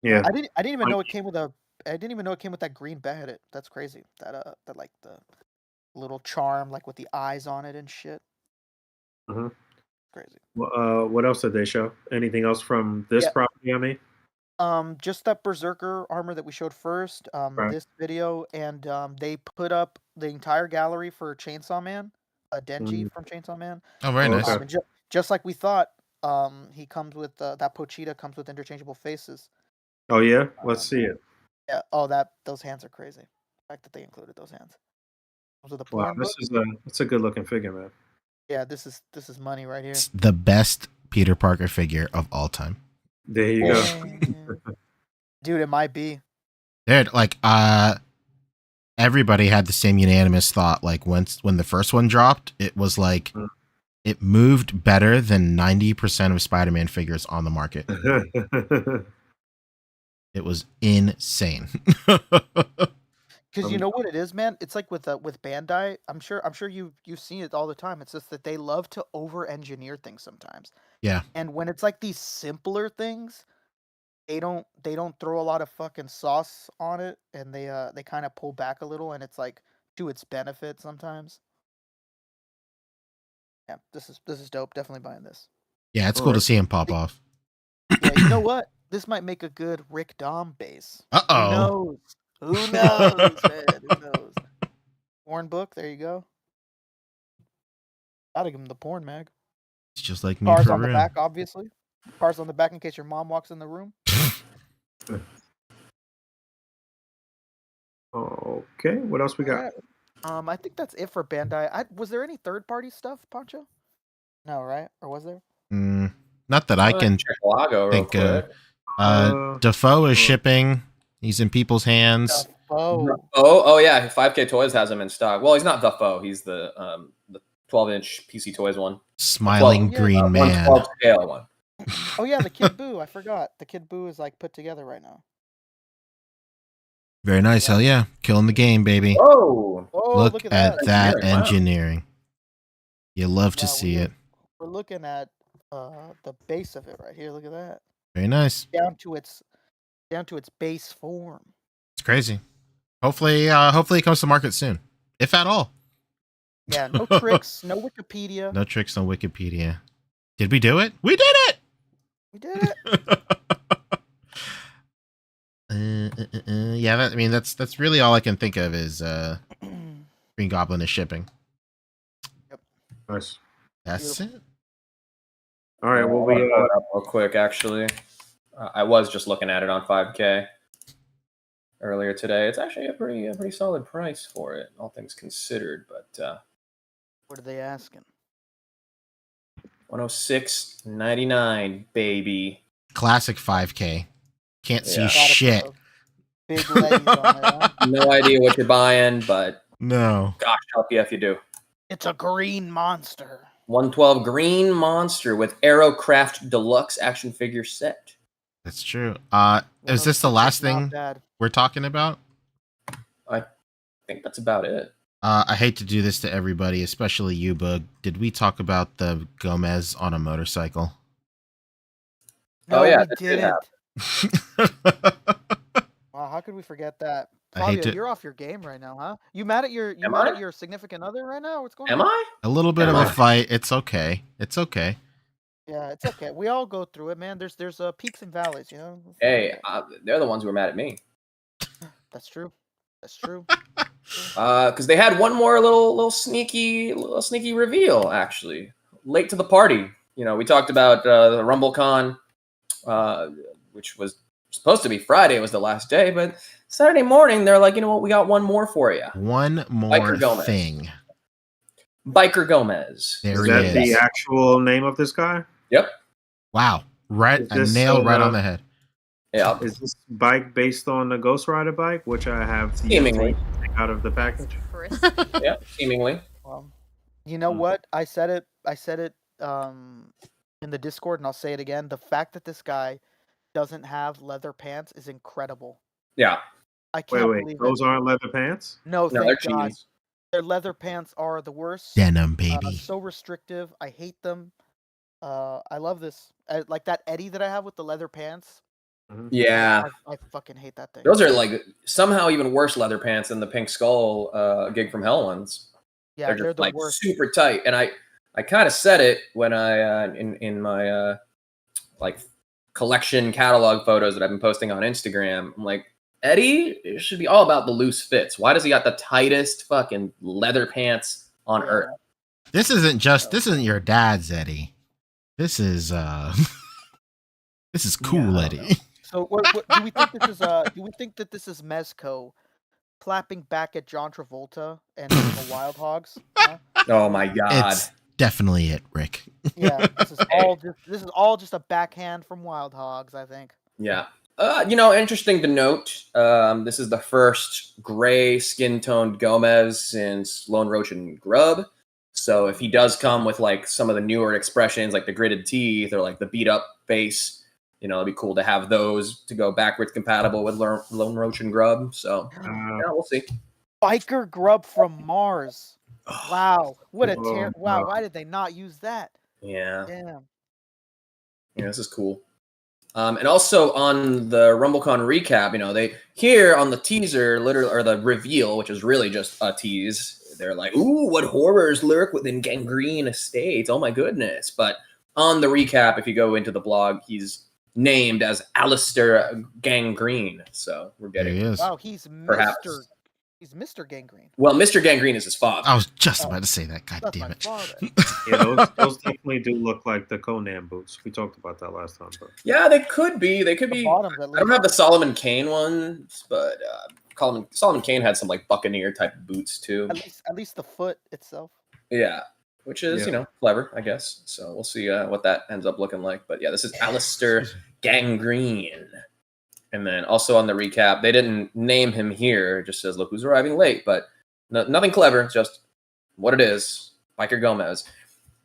Yeah, I didn't even know it came with that green bandit. That's crazy. That like the little charm like with the eyes on it and shit. Mhm. Crazy. What else did they show? Anything else from this Yeah. property? I mean, Just that Berserker armor that we showed first, Right. this video, and they put up the entire gallery for Chainsaw Man, Denji from Chainsaw Man. Oh, very Oh, nice. okay. And just like we thought, he comes with that Pochita comes with interchangeable faces. Oh yeah, let's see it. Yeah. Oh, those hands are crazy. The fact that they included those hands. Comes with a Wow, porn book. that's a good looking figure, man. Yeah, this is money right here. It's the best Peter Parker figure of all time. There you go. Yeah. Dude, it might be. Dude, like everybody had the same unanimous thought. Like when the first one dropped, it was like it moved better than 90% of Spider-Man figures on the market. It was insane. Because you know what it is, man. It's like with Bandai. I'm sure you've seen it all the time. It's just that they love to over-engineer things sometimes. Yeah. And when it's like these simpler things, they don't throw a lot of fucking sauce on it, and they kind of pull back a little, and it's like to its benefit sometimes. Yeah, this is dope. Definitely buying this. Yeah, it's cool to see him pop off. Yeah, you know what? This might make a good Rick Dom base. Who Uh-oh. knows? Who knows, man? Who knows? Porn book, there you go. Gotta give him the porn mag. It's just like me Cars for on the real. back, obviously. Cars on the back in case your mom walks in the room. Okay, what else we got? Alright. I think that's it for Bandai. Was there any third-party stuff, Pancho? No, right? Or was there? Not that I can Check Lago real think. quick. Defoe is shipping. He's in people's hands. Oh, Yeah, 5K Toys has him in stock. Well, he's not the foe. He's the 12-inch PC Toys one. Smiling green man. 112 scale one. Oh yeah, the Kid Buu. I forgot. The Kid Buu is like put together right now. Very nice. Hell yeah. Killing the game, baby. Oh, Look at that Engineering, wow. engineering. You love to see it. We're looking at the base of it right here. Look at that. Very nice. Down to its base form. It's crazy. Hopefully it comes to market soon. If at all. Yeah, no tricks, no Wikipedia. No tricks on Wikipedia. Did we do it? We did it! We did it. Yeah, that's really all I can think of is Green Goblin is shipping. Yep. Nice. That's it. All right. Well, we pull it up real quick. Actually, I was just looking at it on 5K earlier today. It's actually a pretty solid price for it, all things considered. But What are they asking? $106.99, baby. Classic 5K. Can't see Yeah. shit. Big legs on it, huh? No idea what you're buying, but No. gosh, help you if you do. It's a green monster. 112 green monster with Aerocraft Deluxe action figure set. That's true. Is this the last thing we're talking about? I think that's about it. I hate to do this to everybody, especially you, Boog. Did we talk about the Gomez on a motorcycle? No, yeah, we that did didn't. Wow, how could we forget that? I hate Fabio, to- you're off your game right now, huh? You mad at your Am I? significant other right now? What's going Am on? I? A little bit Am of a I? fight. It's okay. It's okay. Yeah, it's okay. We all go through it, man. There's peaks and valleys, you know. Hey, they're the ones who were mad at me. That's true. That's true. Because they had one more little sneaky reveal, actually, late to the party. You know, we talked about the RumbleCon, which was supposed to be Friday. It was the last day, but Saturday morning they're like, you know what, we got one more for you. One more Biker Gomez. thing. Biker Gomez. There is he that is. the actual name of this guy? Yep. Wow. Right. Is A this, nail right on the head. Yeah. Is this bike based on the Ghost Rider bike, which I have Seemingly. out of the package? Yeah. Seemingly. You know what? I said it in the Discord, and I'll say it again. The fact that this guy doesn't have leather pants is incredible. Yeah. I can't Wait, believe those it. aren't leather pants? No, No, they're thank God. cheese. Their leather pants are the worst. Denim, baby. So restrictive. I hate them. I love this. Like that Eddie that I have with the leather pants. Yeah. I fucking hate that thing. Those are like somehow even worse leather pants than the Pink Skull Gig from Hell ones. Yeah, they're they're just the like worst. super tight. And I kind of said it when I in my like collection catalog photos that I've been posting on Instagram. I'm like, Eddie, it should be all about the loose fits. Why does he got the tightest fucking leather pants on earth? This isn't your dad's Eddie. This is this is cool, Eddie. So what, do we think this is do we think that this is Mezco clapping back at John Travolta and the Wild Hogs? Huh? Oh my god. It's definitely it, Rick. Yeah, this is all just a backhand from Wild Hogs, I think. Yeah. You know, interesting to note, this is the first gray skin-toned Gomez since Lone Roach and Grub. So if he does come with like some of the newer expressions, like the gritted teeth or like the beat-up face, you know, it'd be cool to have those to go backwards compatible with Lone Roach and Grub. So yeah, we'll see. Biker Grub from Mars. Wow, what a wow! Why did they not use that? Yeah. Damn. Yeah, this is cool. And also on the RumbleCon recap, they here on the teaser, literally, or the reveal, which is really just a tease. They're like, "Ooh, what horrors lurk within Gangrene Estates? Oh my goodness!" But on the recap, if you go into the blog, he's named as Alistair Gangrene. So we're There getting he is. Wow, he's perhaps. He's Mr. Gangrene. Well, Mr. Gangrene is his father. I was just about to say that. God That's damn my it. father. Yeah, those definitely do look like the Conan boots. We talked about that last time. But Yeah, they could be. They could The be. bottoms, at I don't least. have the Solomon Kane ones, but Solomon Kane had some like Buccaneer type boots too. At least the foot itself. Yeah, which is clever, I guess. So we'll see what that ends up looking like. But yeah, this is Alistair Gangrene. And then also on the recap, they didn't name him here. It just says, "Look who's arriving late," but nothing clever. Just what it is. Biker Gomez.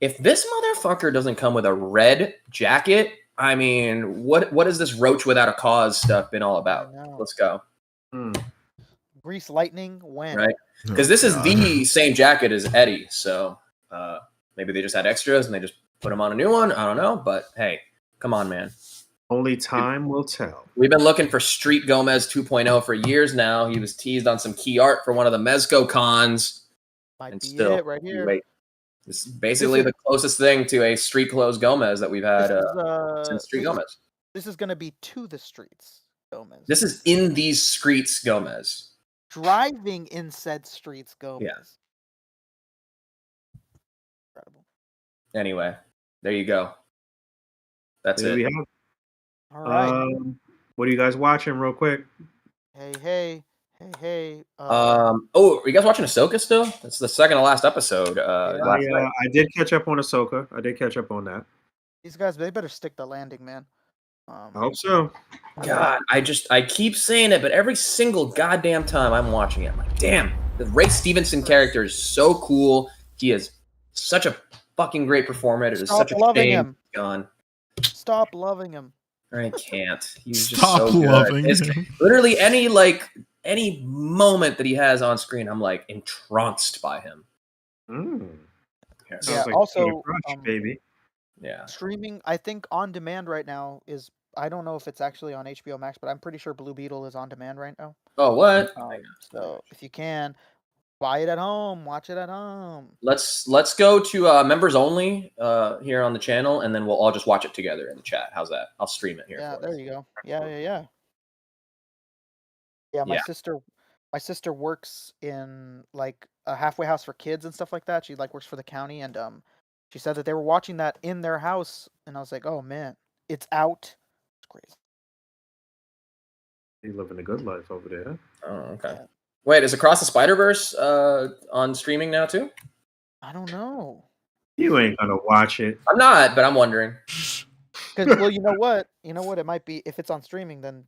If this motherfucker doesn't come with a red jacket, I mean, what is this Roach Without a Cause stuff been all about? Let's go. Grease Lightning, when? Right? Because this is the same jacket as Eddie. So maybe they just had extras and they just put him on a new one. I don't know. But hey, come on, man. only time will tell. We've been looking for Street Gomez 2.0 for years now. He was teased on some key art for one of the Mezco cons. Might and be still, it right here. wait. This is basically the closest thing to a street clothes Gomez that we've had since Street Gomez. This is going to be to the streets Gomez. This is in these streets Gomez. Driving in said streets Gomez. Yeah. Incredible. Anyway, there you go. That's There it. we have. All right. What are you guys watching, real quick? Hey. Are you guys watching Ahsoka still? It's the second to last episode. Last night. I did catch up on Ahsoka. I did catch up on that. These guys, they better stick the landing, man. I hope so. God, I keep saying it, but every single goddamn time I'm watching it, I'm like, damn, the Ray Stevenson character is so cool. He is such a fucking great performer. It is such a loving shame him. he's gone. Stop loving him. I can't. He's just Stop so good. loving It's him. literally any moment that he has on screen, I'm like entranced by him. Yeah. Sounds like Also, Crush, baby. Yeah. Streaming, I think on demand right now is. I don't know if it's actually on HBO Max, but I'm pretty sure Blue Beetle is on demand right now. Oh, what? So if you can, buy it at home, watch it at home. Let's go to members only here on the channel, and then we'll all just watch it together in the chat. How's that? I'll stream it here. Yeah, for there us. you go. Yeah. My sister works in like a halfway house for kids and stuff like that. She like works for the county, and she said that they were watching that in their house, and I was like, oh man, it's out. It's crazy. He's living a good life over there. Oh, okay. Yeah. Wait, is Across the Spider-Verse on streaming now too? I don't know. You ain't gonna watch it. I'm not, but I'm wondering. Because well, you know what? It might be if it's on streaming, then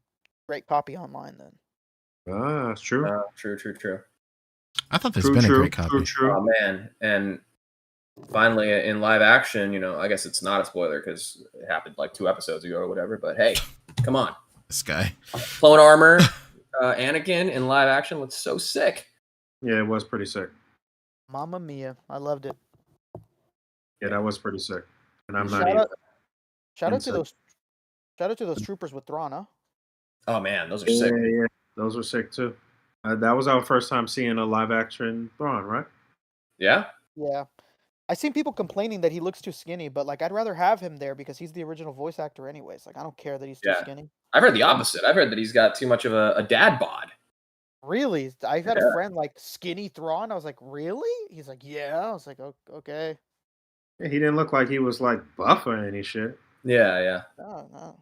great copy online. Then. Ah, it's true. True. I thought there's been a great copy. True. Oh man, and finally in live action, I guess it's not a spoiler because it happened like 2 episodes ago or whatever. But hey, come on, this guy, clone armor, Anakin in live action looks so sick. Yeah, it was pretty sick. Mamma mia, I loved it. Yeah, that was pretty sick. And I'm shout out to those troopers with Thrawn, huh? Oh man, those are sick. Yeah, those were sick too. That was our first time seeing a live action Thrawn, right? Yeah. Yeah. I've seen people complaining that he looks too skinny, but like I'd rather have him there because he's the original voice actor anyways. Like I don't care that he's too skinny. I've heard the opposite. I've heard that he's got too much of a dad bod. Really? I had a friend like skinny Thrawn. I was like, really? He's like, yeah. I was like, okay. Yeah, he didn't look like he was like buff or any shit. Yeah. No.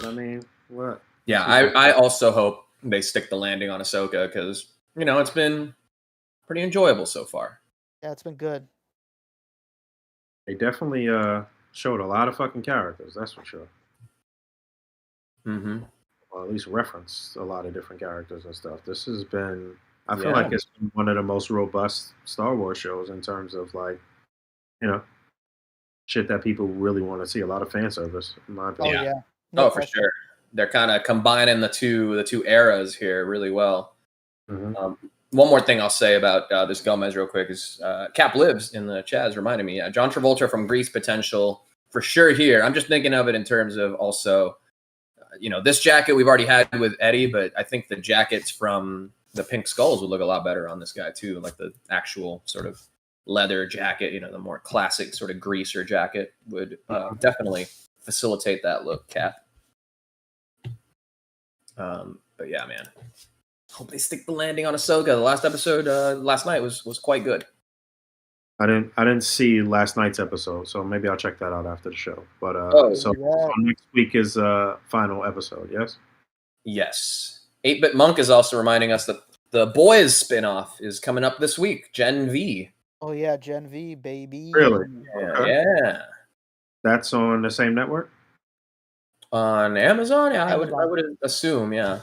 I mean, what? Yeah, I also hope they stick the landing on Ahsoka because, it's been pretty enjoyable so far. Yeah, it's been good. They definitely showed a lot of fucking characters, that's for sure. Mm-hmm. Or at least referenced a lot of different characters and stuff. This has been, I feel like it's been one of the most robust Star Wars shows in terms of like, shit that people really want to see. A lot of fan service, in my opinion. Oh, yeah. No for sure. They're kind of combining the two eras here really well. Mm-hmm. One more thing I'll say about this Gomez real quick is Cap Lives in the chat has reminded me. John Travolta from Grease Potential for sure here. I'm just thinking of it in terms of also, this jacket we've already had with Eddie, but I think the jackets from the Pink Skulls would look a lot better on this guy too. Like the actual sort of leather jacket, the more classic sort of greaser jacket would definitely facilitate that look, Cat. But yeah, man. Hope they stick the landing on Ahsoka. The last episode last night was quite good. I didn't see last night's episode, so maybe I'll check that out after the show. But so next week is final episode, yes? Yes. 8-Bit Monk is also reminding us that the Boys spinoff is coming up this week, Gen V. Oh yeah, Gen V, baby. Really? Okay. Yeah. That's on the same network? On Amazon? Yeah, Amazon. I would assume, yeah.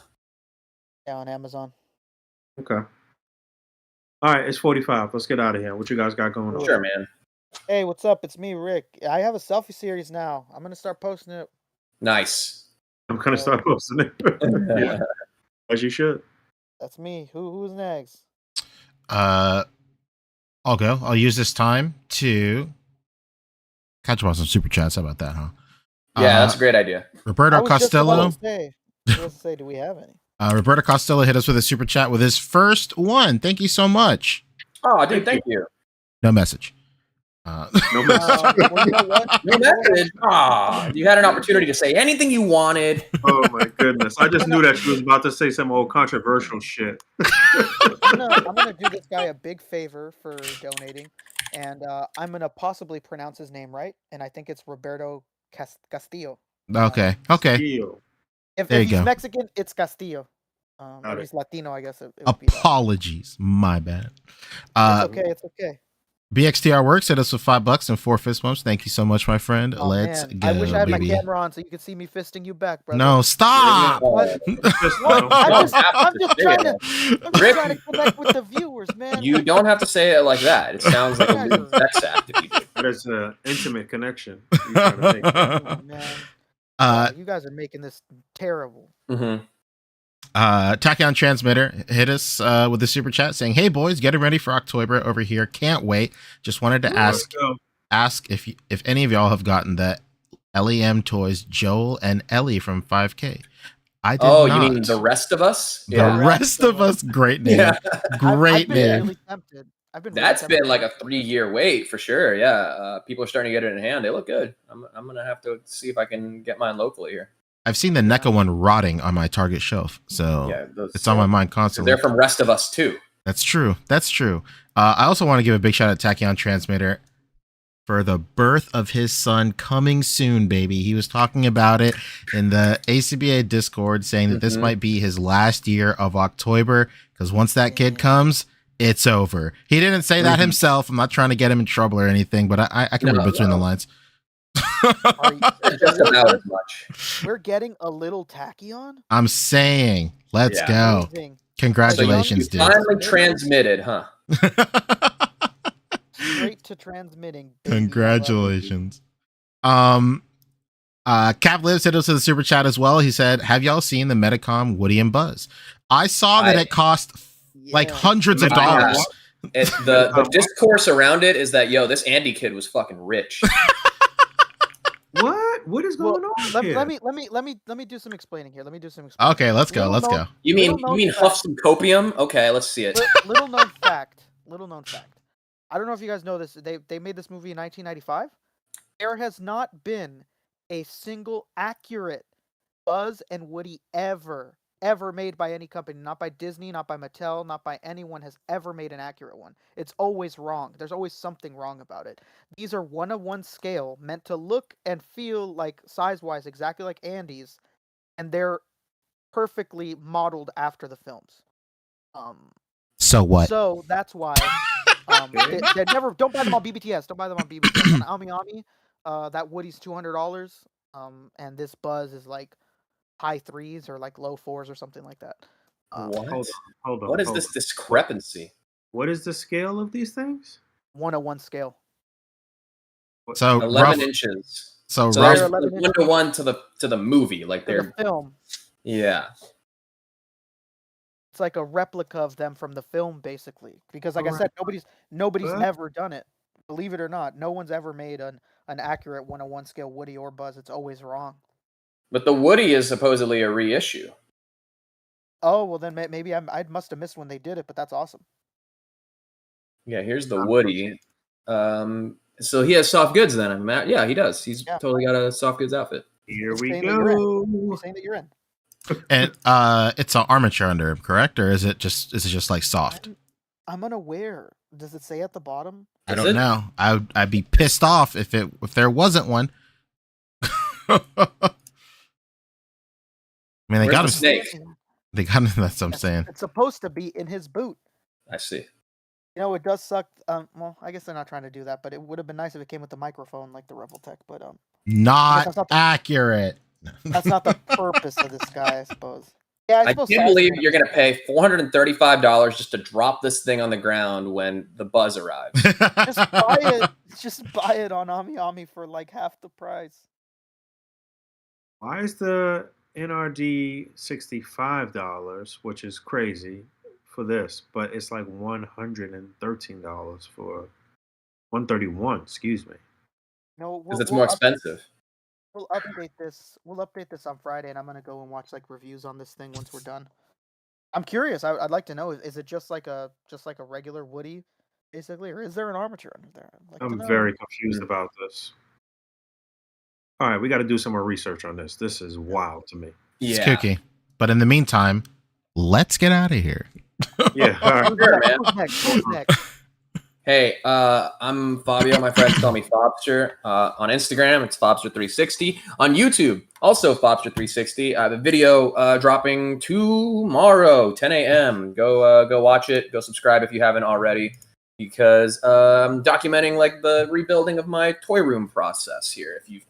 Yeah, on Amazon. Okay. All right, it's 45. Let's get out of here. What you guys got going on? Sure, man. Hey, what's up? It's me, Rick. I have a selfie series now. I'm gonna start posting it. Nice. I'm gonna start posting it. Yeah. As you should. That's me. Who's next? I'll go. I'll use this time to catch up on some super chats. How about that, huh? Yeah, that's a great idea. Roberto Costello. Do we have any? Roberto Costello hit us with a super chat with his first one. Thank you so much. Oh, dude, thank you. No message. No message. No message. Oh, you had an opportunity to say anything you wanted. Oh my goodness! I just knew that she was about to say some old controversial shit. I'm gonna do this guy a big favor for donating, and I'm gonna possibly pronounce his name right, and I think it's Roberto Castillo. Okay. If There you he's go. Mexican, it's Castillo. If he's Latino, I guess it would be that. Apologies. My bad. It's okay. BXTR Works hit us with $5 and 4 fist bumps. Thank you so much, my friend. Oh, Let's man. go. I wish I had baby. my camera on so you could see me fisting you back, brother. No, stop. What? I'm just trying to connect with the viewers, man. You don't have to say it like that. It sounds like a weird sex act if you do. There's an intimate connection. You're trying to make. Oh, man. You guys are making this terrible. Mm-hmm. Tachyon Transmitter hit us with the super chat saying, "Hey boys, getting ready for OcTOYber over here. Can't wait. Just wanted to ask if any of y'all have gotten the LEM toys Joel and Ellie from 5K. I did not. You mean the rest of us? The rest of us. Great name. Yeah. Great I've been name. really tempted. That's been like a 3-year wait for sure. Yeah, people are starting to get it in hand. They look good. I'm gonna have to see if I can get mine locally here. I've seen the NECA one rotting on my Target shelf, so it's on my mind constantly. They're from Rest of Us too. That's true. I also want to give a big shout out to Tachyon Transmitter for the birth of his son coming soon, baby. He was talking about it in the A.C.B.A. Discord, saying that this might be his last year of OcTOYber, because once that kid comes, it's over. He didn't say that himself. I'm not trying to get him in trouble or anything, but I can read between the lines. Just about as much. We're getting a little Tachyon? I'm saying, let's go. Amazing. Congratulations, dude. Finally transmitted, huh? Straight to transmitting. Baby. Congratulations. Cap Lives hit us with a super chat as well. He said, "Have y'all seen the Medicom Woody and Buzz? I saw that it cost like hundreds of dollars." The discourse around it is that this Andy kid was fucking rich. What is going on here? Let me do some explaining here. Okay, let's go. You mean huff some copium? Okay, let's see it. Little known fact. I don't know if you guys know this. They made this movie in 1995. There has not been a single accurate Buzz and Woody ever made by any company. Not by Disney, not by Mattel, not by anyone has ever made an accurate one. It's always wrong. There's always something wrong about it. These are 1:1 scale, meant to look and feel like size-wise exactly like Andy's, and they're perfectly modeled after the films. So what? So that's why they never don't buy them on BBTS. Don't buy them on BBTS. On Ami Ami, that Woody's $200, and this Buzz is like high 3s or like low 4s or something like that. What? Hold on. What is this discrepancy? What is the scale of these things? 1:1 scale. So 11 inches. So there's 1:1 to the movie, like the film. Yeah. It's like a replica of them from the film, basically. Because, like I said, nobody's ever done it. Believe it or not, no one's ever made an accurate 101 scale Woody or Buzz. It's always wrong. But the Woody is supposedly a reissue. Oh, well then maybe I must have missed when they did it, but that's awesome. Yeah, here's the Woody. So he has soft goods then, Matt. Yeah, he does. He's totally got a soft goods outfit. Here He's we saying go. He's saying that you're in. And it's an armature under him, correct? Or is it just like soft? I'm unaware. Does it say at the bottom? I don't know. I'd be pissed off if there wasn't one. I mean, they got him. Snake? They got him. That's what I'm saying. It's supposed to be in his boot. I see. You know, it does suck. Well, I guess they're not trying to do that, but it would have been nice if it came with the microphone like the Rebel Tech. But not accurate. That's not the purpose of this guy, I suppose. Yeah, I can't believe you're going to pay $435 just to drop this thing on the ground when the Buzz arrives. Just buy it. Just buy it on Ami for like half the price. Why is the NRD $65, which is crazy for this, but it's like $113 for $131, excuse me. No, because it's more expensive. We'll update this. We'll update this on Friday, and I'm gonna go and watch like reviews on this thing once we're done. I'm curious. I'd like to know: is it just like a regular Woody, basically, or is there an armature under there? I'm very confused about this. All right, we got to do some more research on this. This is wild to me. It's kooky. But in the meantime, let's get out of here. Yeah. All right. Sure, man. Who's next? Hey, I'm Fabio. My friends call me Fobster. On Instagram, it's Fobster360. On YouTube, also Fobster360. I have a video dropping tomorrow, 10 a.m. Go watch it. Go subscribe if you haven't already, because I'm documenting like the rebuilding of my toy room process here. If you've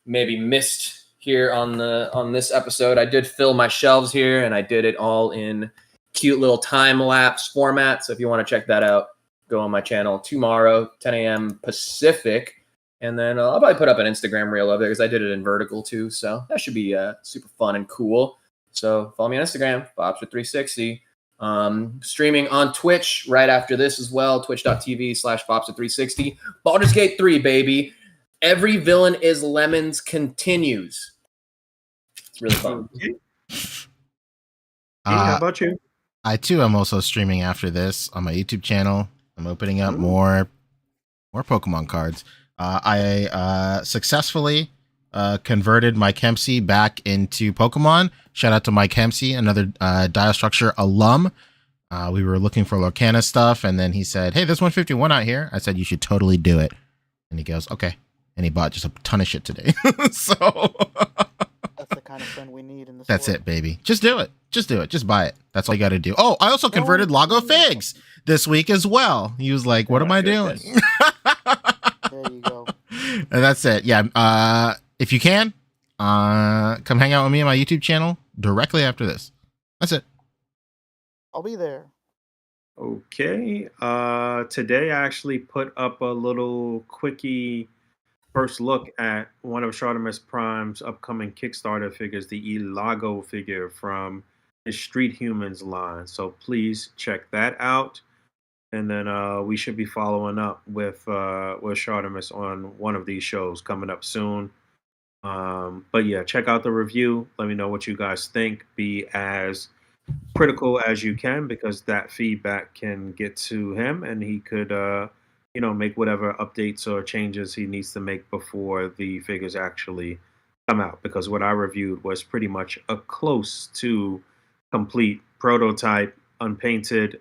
maybe missed here on this episode, I did fill my shelves here, and I did it all in cute little time lapse format. So if you want to check that out, go on my channel tomorrow, 10 a.m. Pacific. And then I'll probably put up an Instagram reel of it because I did it in vertical too. So that should be super fun and cool. So follow me on Instagram, Fobster360. Streaming on Twitch right after this as well, twitch.tv/Fobster360. Baldur's Gate 3, baby. Every Villain is Lemons continues. It's really fun. How about you? I too am also streaming after this on my YouTube channel. I'm opening up more Pokemon cards. I successfully converted Mike Hempsey back into Pokemon. Shout out to Mike Hempsey, another Diostructure alum. We were looking for Lorcana stuff, and then he said, "Hey, there's 151 out here." I said, "You should totally do it." And he goes, "Okay." And he bought just a ton of shit today. So that's the kind of friend we need in this. That's it, baby. Just do it. Just do it. Just buy it. That's all you got to do. Oh, I also converted Lago Figs this week as well. He was like, "What am I doing?" There you go. And that's it. Yeah. If you can, come hang out with me on my YouTube channel directly after this. That's it. I'll be there. Okay. Today I actually put up a little quickie first look at one of Charlemagne Prime's upcoming Kickstarter figures, the Ilago figure from his Street Humans line. So please check that out. And then we should be following up with Charlemagne on one of these shows coming up soon. But yeah, check out the review. Let me know what you guys think. Be as critical as you can, because that feedback can get to him, and he could make whatever updates or changes he needs to make before the figures actually come out, because what I reviewed was pretty much a close to complete prototype, unpainted,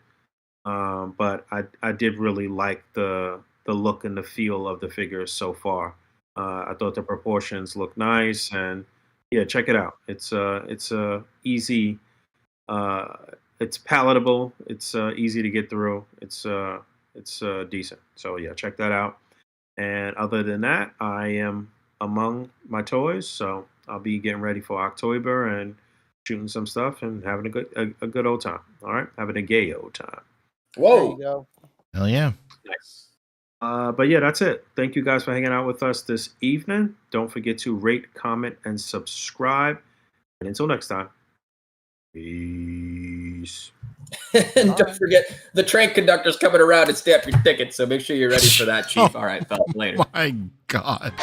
but I did really like the look and the feel of the figures so far. I thought the proportions look nice, and yeah, check it out. It's easy. It's palatable. It's easy to get through. It's decent. So yeah, check that out. And other than that, I am among my toys, so I'll be getting ready for OcTOYber and shooting some stuff and having a good old time. All right, having a gay old time. Whoa! There you go. Hell yeah! Nice. But yeah, that's it. Thank you guys for hanging out with us this evening. Don't forget to rate, comment, and subscribe. And until next time, peace. Peace. And don't forget, the train conductor's coming around to stamp your ticket, so make sure you're ready for that, Chief. All right, fellas, later. Oh my God.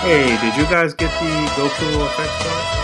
Hey, did you guys get the Goku effects though?